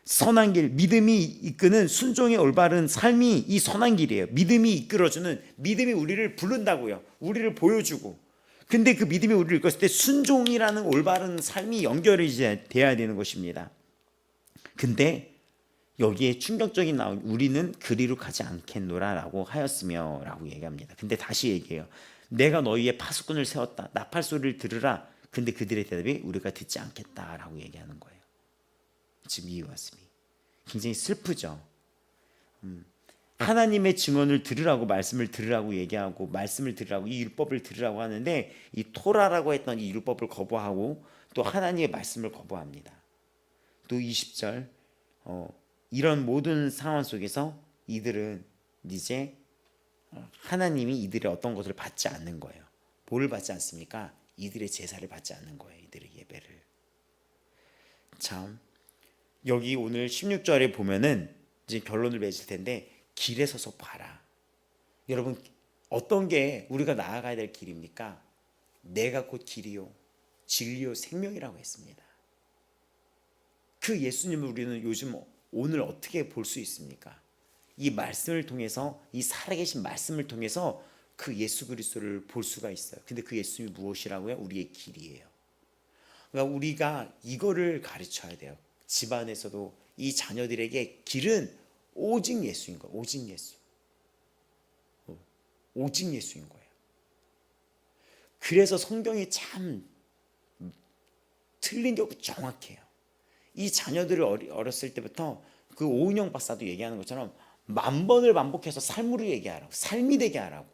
선한 길, 믿음이 이끄는 순종의 올바른 삶이 이 선한 길이에요. 믿음이 이끌어주는, 믿음이 우리를 부른다고요. 우리를 보여주고. 근데 그 믿음이 우리를 이끌었을 때 순종이라는 올바른 삶이 연결이 돼야 되는 것입니다. 근데 여기에 충격적인 나온 우리는 그리로 가지 않겠노라 라고 하였으며 라고 얘기합니다. 근데 다시 얘기해요. 내가 너희의 파수꾼을 세웠다. 나팔 소리를 들으라. 근데 그들의 대답이 우리가 듣지 않겠다라고 얘기하는 거예요. 지금 이 말씀이 굉장히 슬프죠. 하나님의 증언을 들으라고 말씀을 들으라고 얘기하고 말씀을 들으라고 이 율법을 들으라고 하는데 이 토라라고 했던 이 율법을 거부하고 또 하나님의 말씀을 거부합니다. 또 20절 이런 모든 상황 속에서 이들은 이제 하나님이 이들의 어떤 것을 받지 않는 거예요. 뭐를 받지 않습니까? 이들의 제사를 받지 않는 거예요. 이들의 예배를. 참 여기 오늘 16절에 보면은 이제 결론을 맺을 텐데 길에 서서 봐라. 여러분 어떤 게 우리가 나아가야 될 길입니까? 내가 곧 길이요 진리요 생명이라고 했습니다. 그 예수님을 우리는 요즘 오늘 어떻게 볼 수 있습니까? 이 말씀을 통해서 이 살아계신 말씀을 통해서 그 예수 그리스도를 볼 수가 있어요. 근데 그 예수님이 무엇이라고요? 우리의 길이에요. 그러니까 우리가 이거를 가르쳐야 돼요. 집안에서도 이 자녀들에게 길은 오직 예수인 거예요. 오직 예수. 오직 예수인 거예요. 그래서 성경이 참 틀린 게 없고 정확해요. 이 자녀들을 어렸을 때부터 그 오은영 박사도 얘기하는 것처럼 10,000번을 반복해서 삶으로 얘기하라고, 삶이 되게 하라고,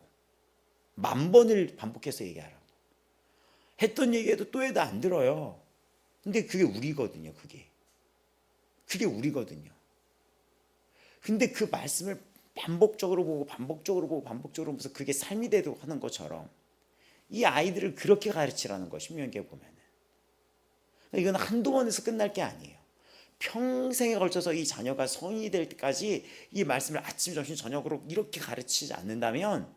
10,000번을 반복해서 얘기하라고 했던 얘기해도 또 해도 안 들어요. 근데 그게 우리거든요. 그게 우리거든요. 근데 그 말씀을 반복적으로 보고 반복적으로 보고 반복적으로 보면서 그게 삶이 되도록 하는 것처럼 이 아이들을 그렇게 가르치라는 거. 신명기에 보면은 이건 한두 번에서 끝날 게 아니에요. 평생에 걸쳐서 이 자녀가 성인이 될 때까지 이 말씀을 아침, 점심, 저녁으로 이렇게 가르치지 않는다면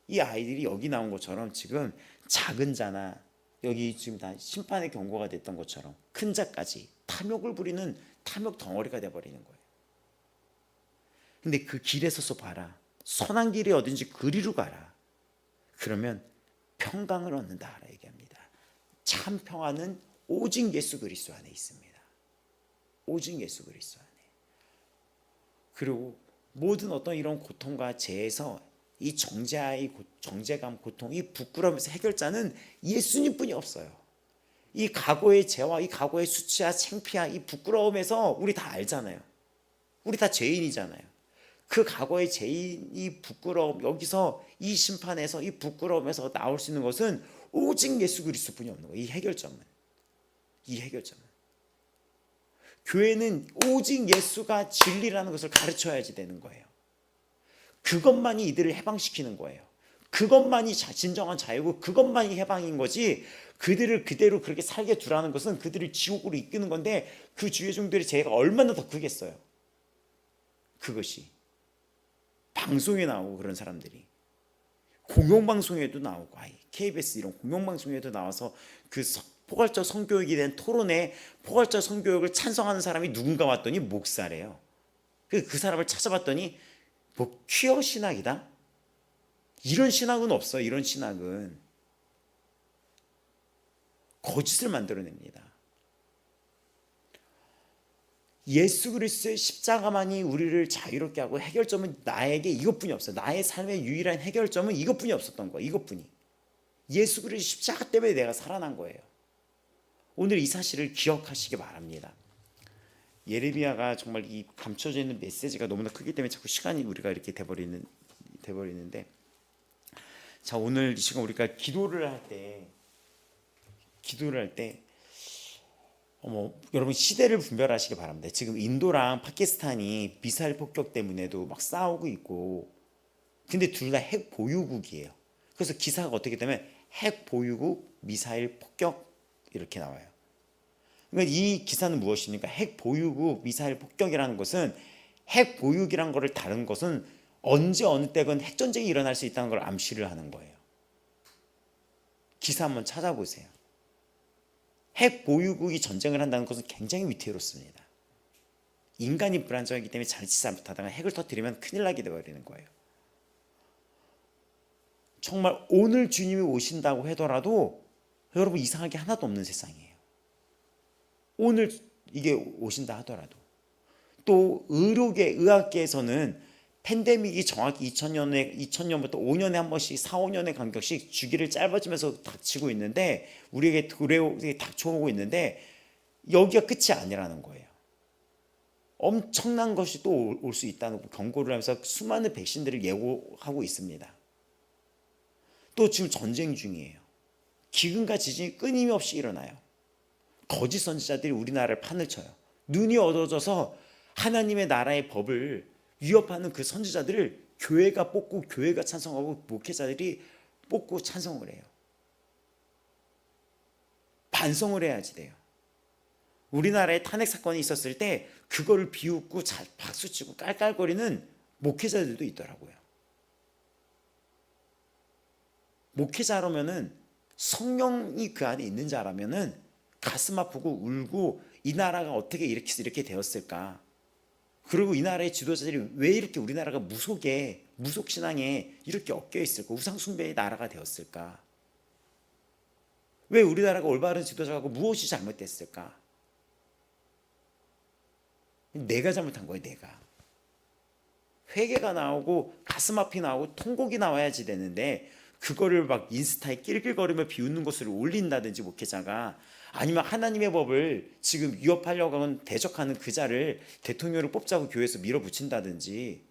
이 아이들이 여기 나온 것처럼 지금 작은 자나 여기 지금 다 심판의 경고가 됐던 것처럼 큰 자까지 탐욕을 부리는 탐욕 덩어리가 돼버리는 거예요. 근데 그 길에 서서 봐라. 선한 길이 어딘지 그리로 가라. 그러면 평강을 얻는다라 얘기합니다. 참 평화는 오직 예수 그리스도 안에 있습니다. 오직 예수 그리스도 안에. 그리고 모든 어떤 이런 고통과 재에서 이 정죄감, 고통, 이 부끄러움에서 해결자는 예수님뿐이 없어요. 이 과거의 죄와 이 과거의 수치와 창피와 이 부끄러움에서 우리 다 알잖아요. 우리 다 죄인이잖아요. 그 과거의 죄인, 이 부끄러움, 여기서 이 심판에서 이 부끄러움에서 나올 수 있는 것은 오직 예수 그리스도뿐이 없는 거예요. 이 해결점은. 교회는 오직 예수가 진리라는 것을 가르쳐야지 되는 거예요. 그것만이 이들을 해방시키는 거예요. 그것만이 진정한 자유고 그것만이 해방인 거지, 그들을 그대로 그렇게 살게 두라는 것은 그들을 지옥으로 이끄는 건데 그 주의 종들의 죄가 얼마나 더 크겠어요. 그것이 방송에 나오고 그런 사람들이 공영방송에도 나오고 KBS 이런 공영방송에도 나와서 그 포괄적 성교육에 대한 토론에 포괄적 성교육을 찬성하는 사람이 누군가 왔더니 목사래요. 그 사람을 찾아봤더니 뭐 퀴어 신학이다? 이런 신학은 없어. 이런 신학은 거짓을 만들어냅니다. 예수 그리스도의 십자가만이 우리를 자유롭게 하고 해결점은 나에게 이것뿐이 없어요. 나의 삶의 유일한 해결점은 이것뿐이 없었던 거예요. 이것뿐이. 예수 그리스도의 십자가 때문에 내가 살아난 거예요. 오늘 이 사실을 기억하시기 바랍니다. 예레미야가 정말 이 감춰져 있는 메시지가 너무나 크기 때문에 자꾸 시간이 우리가 이렇게 돼버리는데, 자, 오늘 이 시간 우리가 기도를 할 때 여러분 시대를 분별하시기 바랍니다. 지금 인도랑 파키스탄이 미사일 폭격 때문에도 막 싸우고 있고, 근데 둘 다 핵 보유국이에요. 그래서 기사가 어떻게 되면 핵 보유국 미사일 폭격 이렇게 나와요. 그러니까 이 기사는 무엇입니까? 핵 보유국 미사일 폭격이라는 것은, 핵 보유국이란 것을 다른 것은 언제 어느 때건 핵전쟁이 일어날 수 있다는 걸 암시를 하는 거예요. 기사 한번 찾아보세요. 핵 보유국이 전쟁을 한다는 것은 굉장히 위태롭습니다. 인간이 불안정하기 때문에 자칫 잘못하다가 핵을 터뜨리면 큰일 나게 되어버리는 거예요. 정말 오늘 주님이 오신다고 하더라도 여러분 이상하게 하나도 없는 세상이에요. 오늘 이게 오신다 하더라도. 또 의학계에서는 팬데믹이 정확히 2000년부터 5년에 한 번씩 4, 5년의 간격씩 주기를 짧아지면서 닥치고 있는데, 우리에게 닥쳐오고 있는데 여기가 끝이 아니라는 거예요. 엄청난 것이 또 올 수 있다는 경고를 하면서 수많은 백신들을 예고하고 있습니다. 또 지금 전쟁 중이에요. 기근과 지진이 끊임없이 일어나요. 거짓 선지자들이 우리나라를 판을 쳐요. 눈이 어두워져서 하나님의 나라의 법을 위협하는 그 선지자들을 교회가 뽑고, 교회가 찬성하고, 목회자들이 뽑고 찬성을 해요. 반성을 해야지 돼요. 우리나라에 탄핵 사건이 있었을 때 그거를 비웃고 박수치고 깔깔거리는 목회자들도 있더라고요. 목회자라면은, 성령이 그 안에 있는 자라면은 가슴 아프고 울고, 이 나라가 어떻게 이렇게 되었을까? 그리고 이 나라의 지도자들이 왜 이렇게 우리나라가 무속신앙에 이렇게 엮여 있을까? 우상숭배의 나라가 되었을까? 왜 우리나라가 올바른 지도자하고 무엇이 잘못됐을까? 내가 잘못한 거예요. 내가. 회개가 나오고 가슴 아프이 나오고 통곡이 나와야지 되는데, 그거를 막 인스타에 낄낄거리며 비웃는 것을 올린다든지, 목회자가, 아니면 하나님의 법을 지금 위협하려고 하는 대적하는 그 자를 대통령으로 뽑자고 교회에서 밀어붙인다든지.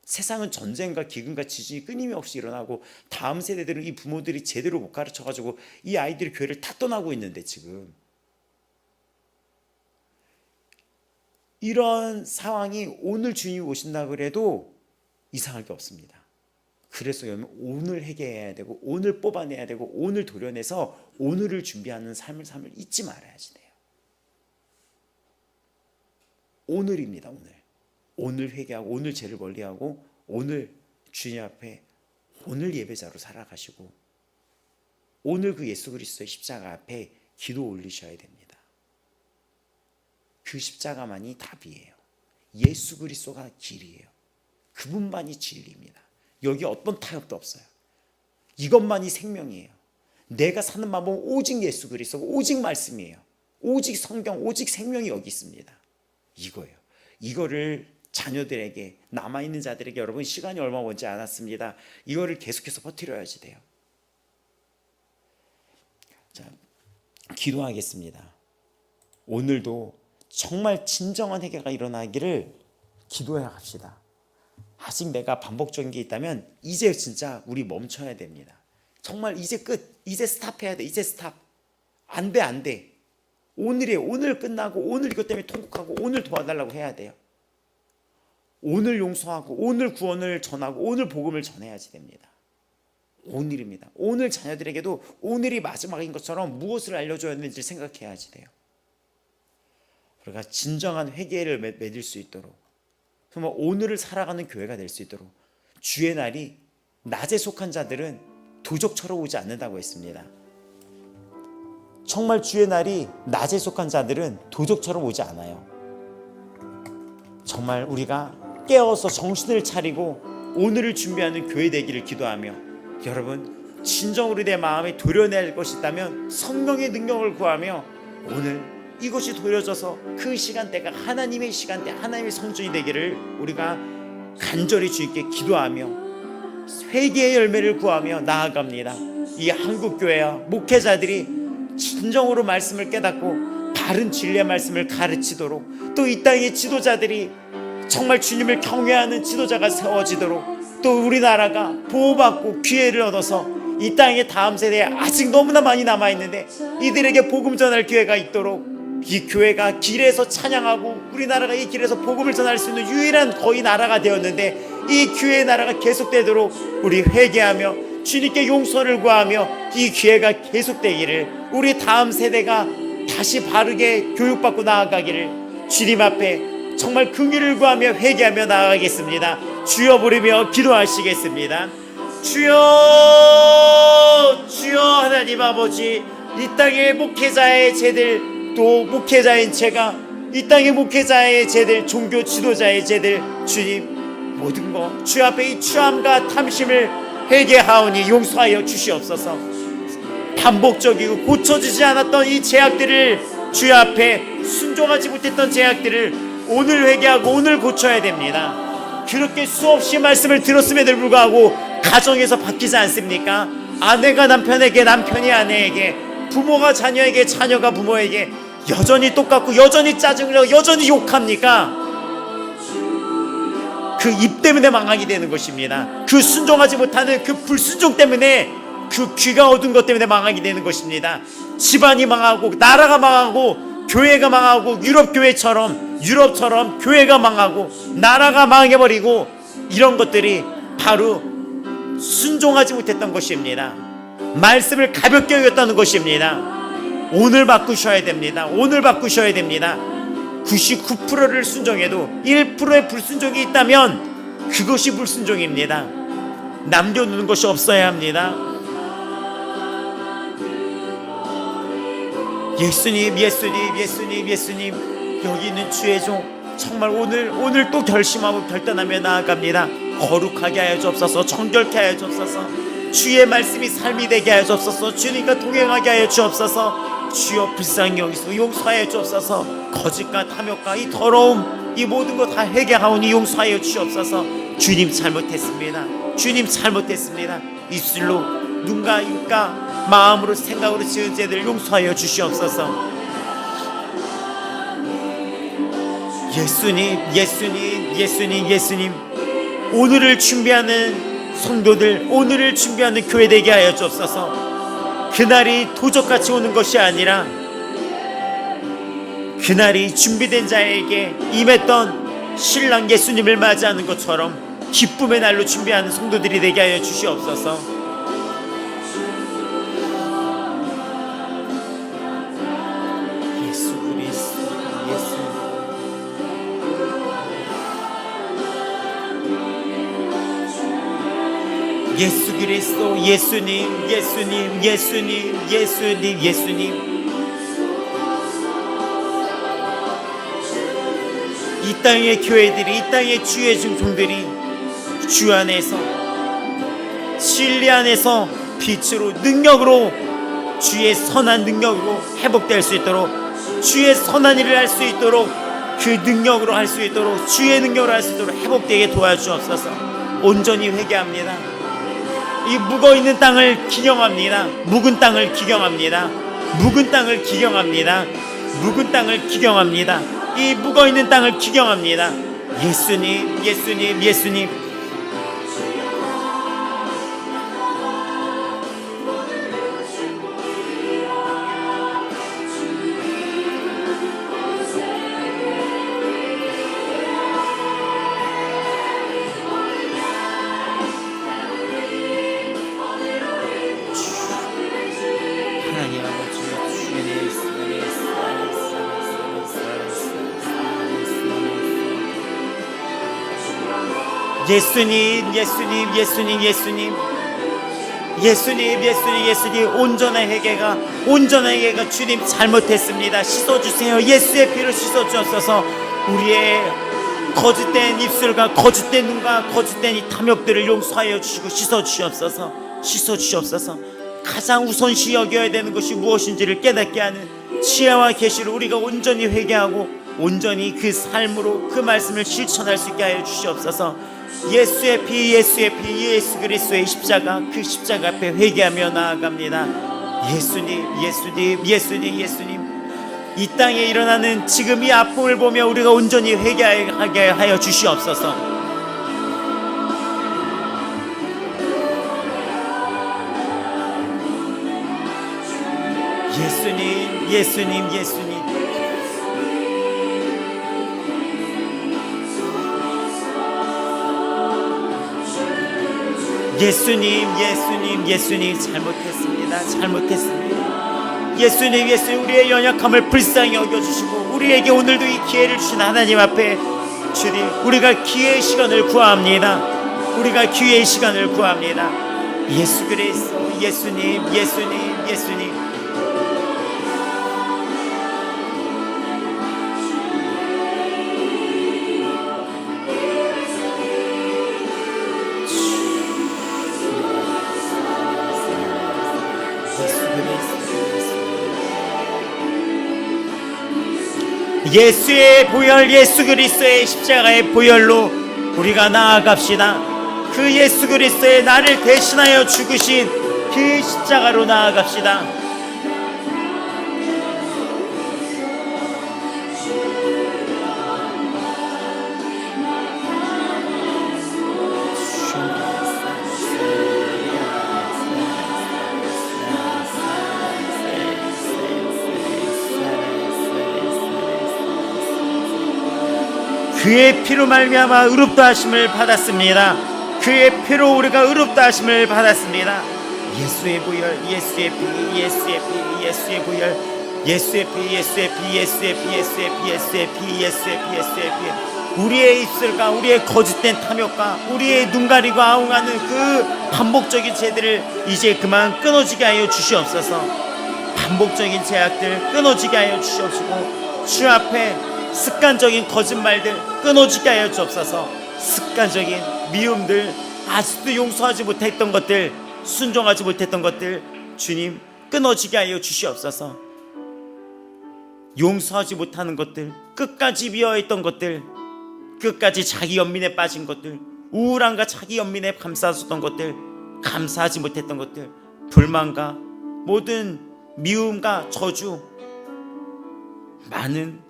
세상은 전쟁과 기근과 지진이 끊임없이 일어나고, 다음 세대들은 이 부모들이 제대로 못 가르쳐가지고 이 아이들이 교회를 다 떠나고 있는데, 지금 이런 상황이 오늘 주님이 오신다 그래도 이상할 게 없습니다. 그래서 오늘 회개해야 되고, 오늘 뽑아내야 되고, 오늘 도려내서 오늘을 준비하는 삶을 잊지 말아야지 돼요. 오늘입니다. 오늘 회개하고, 오늘 죄를 멀리하고, 오늘 주님 앞에 오늘 예배자로 살아가시고, 오늘 그 예수 그리스도의 십자가 앞에 기도 올리셔야 됩니다. 그 십자가만이 답이에요. 예수 그리스도가 길이에요. 그분만이 진리입니다. 여기 어떤 타협도 없어요. 이것만이 생명이에요. 내가 사는 방법은 오직 예수 그리스도고, 오직 말씀이에요. 오직 성경, 오직 생명이 여기 있습니다. 이거예요. 이거를 자녀들에게, 남아있는 자들에게, 여러분 시간이 얼마 오지 않았습니다. 이거를 계속해서 퍼뜨려야지 돼요. 자, 기도하겠습니다. 오늘도 정말 진정한 회개가 일어나기를 기도해 합시다. 아직 내가 반복적인 게 있다면 이제 진짜 우리 멈춰야 됩니다. 정말 이제 끝, 이제 스탑해야 돼. 이제 스탑. 안 돼. 오늘이에요. 오늘 끝나고, 오늘 이것 때문에 통곡하고, 오늘 도와달라고 해야 돼요. 오늘 용서하고, 오늘 구원을 전하고, 오늘 복음을 전해야지 됩니다. 오늘입니다. 오늘 자녀들에게도 오늘이 마지막인 것처럼 무엇을 알려줘야 되는지 생각해야지 돼요. 우리가 진정한 회개를 맺을 수 있도록, 정말 오늘을 살아가는 교회가 될 수 있도록, 주의 날이 낮에 속한 자들은 도적처럼 오지 않는다고 했습니다. 정말 주의 날이 낮에 속한 자들은 도적처럼 오지 않아요. 정말 우리가 깨어서 정신을 차리고 오늘을 준비하는 교회 되기를 기도하며, 여러분 진정으로 내 마음에 도려낼 것이 있다면 성령의 능력을 구하며, 오늘 이것이 도려져서 그 시간대가 하나님의 시간대, 하나님의 성전이 되기를 우리가 간절히 주님께 기도하며 회개의 열매를 구하며 나아갑니다. 이 한국교회와 목회자들이 진정으로 말씀을 깨닫고 바른 진리의 말씀을 가르치도록, 또 이 땅의 지도자들이 정말 주님을 경외하는 지도자가 세워지도록, 또 우리나라가 보호받고 기회를 얻어서 이 땅에 다음 세대에 아직 너무나 많이 남아있는데 이들에게 복음 전할 기회가 있도록, 이 교회가 길에서 찬양하고 우리나라가 이 길에서 복음을 전할 수 있는 유일한 거의 나라가 되었는데, 이 교회의 나라가 계속되도록 우리 회개하며 주님께 용서를 구하며 이 기회가 계속되기를, 우리 다음 세대가 다시 바르게 교육받고 나아가기를 주님 앞에 정말 긍휼을 구하며 회개하며 나아가겠습니다. 주여 부르며 기도하시겠습니다. 주여, 주여. 하나님 아버지, 이 땅의 목회자의 제들, 또 목회자인 제가, 이 땅의 목회자의 제들, 종교 지도자의 제들, 주님 모든 것 주 앞에 이 추함과 탐심을 회개하오니 용서하여 주시옵소서. 반복적이고 고쳐지지 않았던 이 제약들을, 주 앞에 순종하지 못했던 제약들을 오늘 회개하고 오늘 고쳐야 됩니다. 그렇게 수없이 말씀을 들었음에도 불구하고 가정에서 바뀌지 않습니까? 아내가 남편에게, 남편이 아내에게, 부모가 자녀에게, 자녀가 부모에게 여전히 똑같고 여전히 짜증을 내고 여전히 욕합니까? 그 입 때문에 망하게 되는 것입니다. 그 순종하지 못하는 그 불순종 때문에, 그 귀가 어두운 것 때문에 망하게 되는 것입니다. 집안이 망하고 나라가 망하고 교회가 망하고 유럽처럼 교회가 망하고 나라가 망해버리고, 이런 것들이 바로 순종하지 못했던 것입니다. 말씀을 가볍게 여겼다는 것입니다. 오늘 바꾸셔야 됩니다. 오늘 바꾸셔야 됩니다. 99%를 순종해도 1%의 불순종이 있다면 그것이 불순종입니다. 남겨두는 것이 없어야 합니다. 예수님, 예수님, 예수님, 예수님, 여기 있는 주의 종 정말 오늘 또 결심하고 결단하며 나아갑니다. 거룩하게 하여 주옵소서. 정결케 하여 주옵소서. 주의 말씀이 삶이 되게 하여 주옵소서. 주님과 동행하게 하여 주옵소서. 주여 불쌍히 여기서 용서하여 주옵소서. 거짓과 탐욕과 이 더러움, 이 모든 것 다 회개하오니 용서하여 주옵소서. 주님 잘못했습니다. 주님 잘못했습니다. 입술로, 눈과 입과 마음으로, 생각으로 지은 죄들 용서하여 주시옵소서. 예수님, 예수님, 예수님, 예수님, 오늘을 준비하는 성도들, 오늘을 준비하는 교회 되게 하여 주옵소서. 그날이 도적같이 오는 것이 아니라 그날이 준비된 자에게 임했던 신랑 예수님을 맞이하는 것처럼 기쁨의 날로 준비하는 성도들이 되게 하여 주시옵소서. 예수 그리스도, 예수 그리스도, 예수님, 예수님, 예수님, 예수님, 예수님. 이 땅의 교회들이, 이 땅의 주의 종들이 주 안에서, 진리 안에서 빛으로, 능력으로, 주의 선한 능력으로 회복될 수 있도록, 주의 선한 일을 할 수 있도록, 그 능력으로 할 수 있도록, 주의 능력으로 할 수 있도록 회복되게 도와주옵소서. 온전히 회개합니다. 이 묵어있는 땅을 기경합니다. 묵은 땅을 기경합니다. 묵은 땅을 기경합니다. 묵은 땅을 기경합니다. 이 묵어있는 땅을 기경합니다. 예수님, 예수님, 예수님. 하나님 아버지, 예수님, 예수님, 예수님, 예수님, 예수님, 예수님, 예수님. 온전한 회개가 주님 잘못했습니다. 씻어주세요. 예수의 피로 씻어주옵소서. 우리의 거짓된 입술과 거짓된 눈과 거짓된 이 탐욕들을 용서하여 주시고 씻어주시옵소서. 씻어주시옵소서. 가장 우선시 여겨야 되는 것이 무엇인지를 깨닫게 하는 지혜와 계시로 우리가 온전히 회개하고 온전히 그 삶으로 그 말씀을 실천할 수 있게 하여 주시옵소서. 예수의 피, 예수의 피, 예수 그리스도의 십자가, 그 십자가 앞에 회개하며 나아갑니다. 예수님, 예수님, 예수님, 예수님. 이 땅에 일어나는 지금 이 아픔을 보며 우리가 온전히 회개하게 하여 주시옵소서. 예수님, 예수님, 예수님. 예수님, 예수님, 예수님. 잘못했습니다. 잘못했습니다. 예수님, 예수님, 우리의 연약함을 불쌍히 여겨주시고 우리에게 오늘도 이 기회를 주신 하나님 앞에 주님, 우리가 기회의 시간을 구합니다. 우리가 기회의 시간을 구합니다. 예수 그리스도, 예수님, 예수님, 예수님. 예수의 보혈, 예수 그리스도의 십자가의 보혈로 우리가 나아갑시다. 그 예수 그리스도의 나를 대신하여 죽으신 그 십자가로 나아갑시다. 그의 피로 말미암아 의롭다 하심을 받았습니다. 그의 피로 우리가 의롭다 하심을 받았습니다. 예수의 보혈, 예수의 피, 예수의 피, 예수의 보혈, 예수의 피, 예수의 피, 예수의 피, 예수의 피, 예수의 피, 예수의 피, 예수의 피. 우리의 입술과 우리의 거짓된 탐욕과 우리의 눈 가리고 아웅하는 그 반복적인 죄들을 이제 그만 끊어지게 하여 주시옵소서. 반복적인 죄악들 끊어지게 하여 주시옵시고 주 앞에 습관적인 거짓말들 끊어지게 하여 주옵소서. 습관적인 미움들, 아직도 용서하지 못했던 것들, 순종하지 못했던 것들 주님 끊어지게 하여 주시옵소서. 용서하지 못하는 것들, 끝까지 미워했던 것들, 끝까지 자기 연민에 빠진 것들, 우울함과 자기 연민에 감싸줬던 것들, 감사하지 못했던 것들, 불만과 모든 미움과 저주, 많은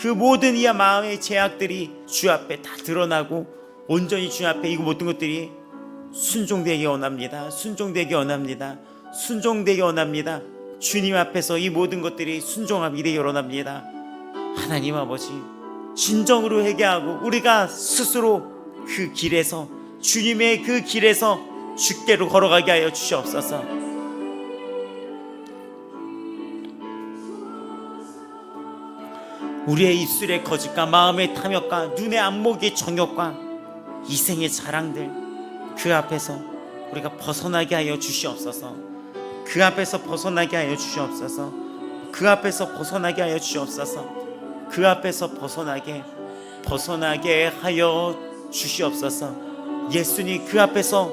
그 모든 이 마음의 제약들이 주 앞에 다 드러나고 온전히 주 앞에 이 모든 것들이 순종되기 원합니다. 순종되기 원합니다. 순종되기 원합니다. 주님 앞에서 이 모든 것들이 순종함이 되기 원합니다. 하나님 아버지, 진정으로 회개하고 우리가 스스로 그 길에서, 주님의 그 길에서 주께로 걸어가게 하여 주시옵소서. 우리의 입술의 거짓과 마음의 탐욕과 눈의 안목의 정욕과 이생의 자랑들, 그 앞에서 우리가 벗어나게 하여 주시옵소서. 그 앞에서 벗어나게 하여 주시옵소서. 그 앞에서 벗어나게 하여 주시옵소서. 그 앞에서 벗어나게 하여 주시옵소서. 예수님 그 앞에서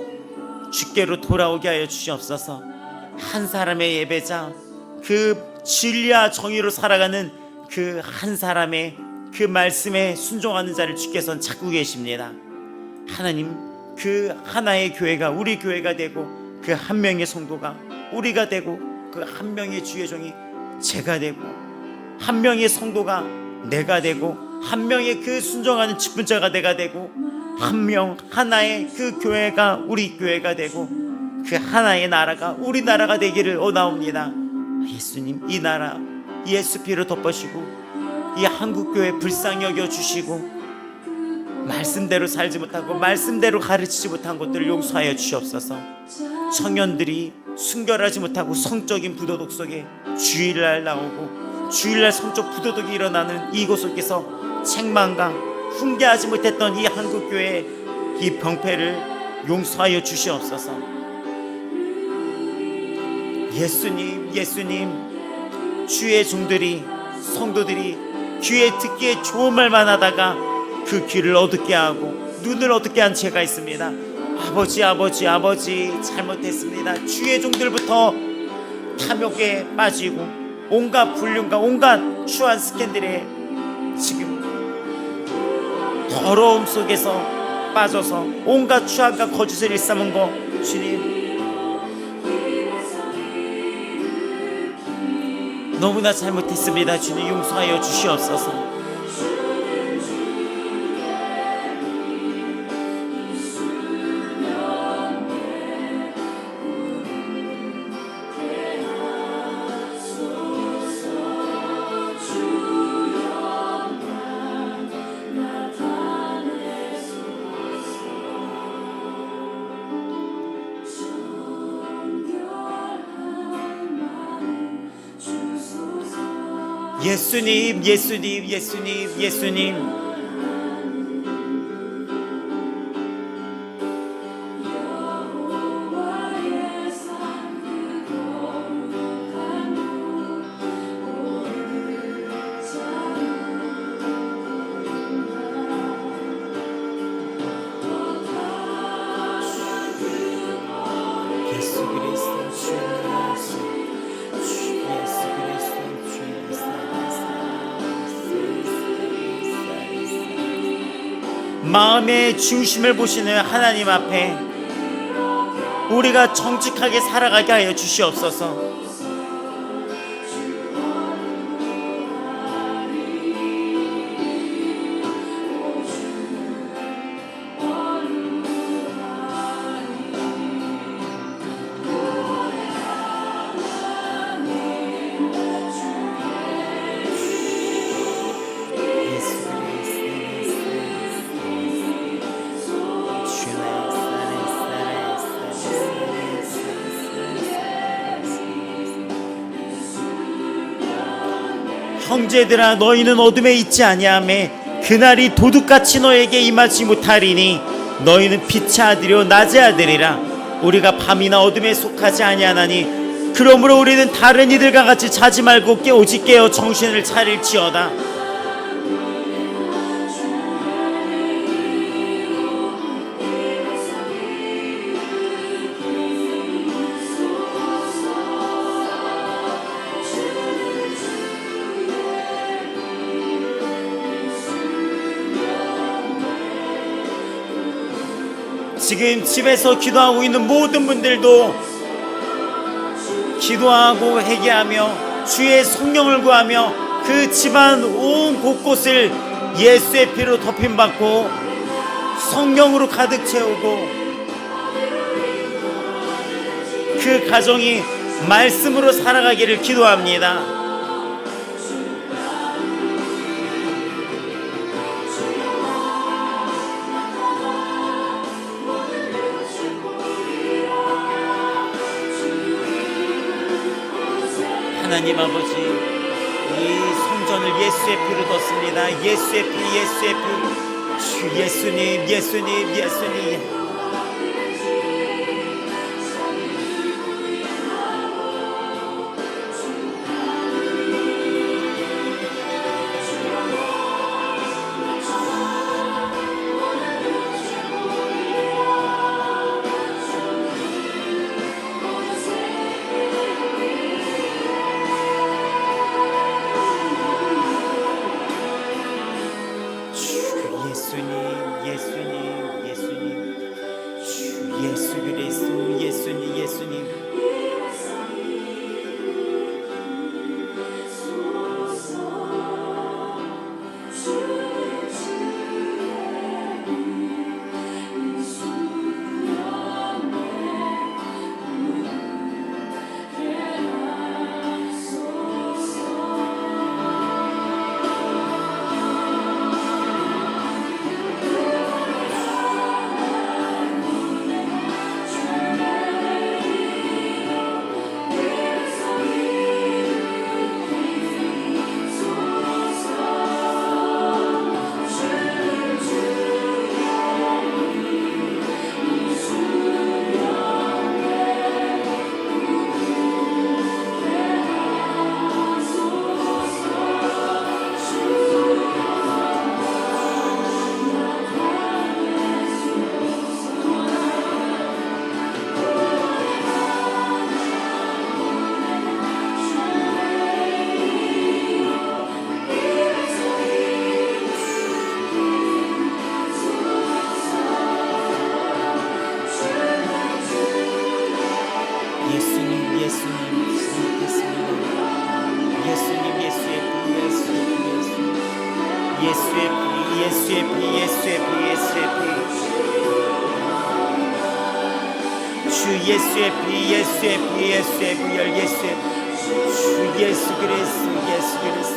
주께로 돌아오게 하여 주시옵소서. 한 사람의 예배자, 그 진리와 정의로 살아가는 그 한 사람의 그 말씀에 순종하는 자를 주께서는 찾고 계십니다. 하나님, 그 하나의 교회가 우리 교회가 되고 그 한 명의 성도가 우리가 되고 그 한 명의 주의 종이 제가 되고 한 명의 성도가 내가 되고 한 명의 그 순종하는 직분자가 내가 되고 한 명 하나의 그 교회가 우리 교회가 되고 그 하나의 나라가 우리 나라가 되기를 원하옵니다. 예수님, 이 나라 예수 피로 덮으시고 이 한국교회 불쌍히 여겨주시고 말씀대로 살지 못하고 말씀대로 가르치지 못한 것들을 용서하여 주시옵소서. 청년들이 순결하지 못하고 성적인 부도덕 속에 주일날 나오고 주일날 성적 부도덕이 일어나는 이곳 속에서 책망과 훈계하지 못했던 이 한국교회의 이 병폐를 용서하여 주시옵소서. 예수님, 예수님, 주의 종들이 성도들이 귀에 듣기에 좋은 말만 하다가 그 귀를 어둡게 하고 눈을 어둡게 한 죄가 있습니다. 아버지, 아버지, 아버지, 잘못했습니다. 주의 종들부터 탐욕에 빠지고 온갖 불륜과 온갖 추한 스캔들에 지금 더러움 속에서 빠져서 온갖 추악과 거짓을 일삼은 거 주님 너무나 잘못했습니다. 주님 용서하여 주시옵소서. 예수님, 예수님, 예수님, 예수님. 예수 그리스도 주 예수 그리스도 주 마음의 중심을 보시는 하나님 앞에 우리가 정직하게 살아가게 하여 주시옵소서. 형제들아 너희는 어둠에 있지 아니하매 그날이 도둑같이 너에게 임하지 못하리니 너희는 빛의 아들이요 낮의 아들이라. 우리가 밤이나 어둠에 속하지 아니하나니 그러므로 우리는 다른 이들과 같이 자지 말고 오직 깨어 정신을 차릴지어다. 지금 집에서 기도하고 있는 모든 분들도 기도하고 회개하며 주의 성령을 구하며 그 집안 온 곳곳을 예수의 피로 덮임받고 성령으로 가득 채우고 그 가정이 말씀으로 살아가기를 기도합니다. 하나님 아버지, 이 성전을 예수의 피로 덮습니다. 예수의 피, 예수의 피. 주 예수님, 예수님, 예수님. 예수의 피, 예수의 피, 예수의 피, 예수의 피, 주 예수 그리스도, 예수 그리스도.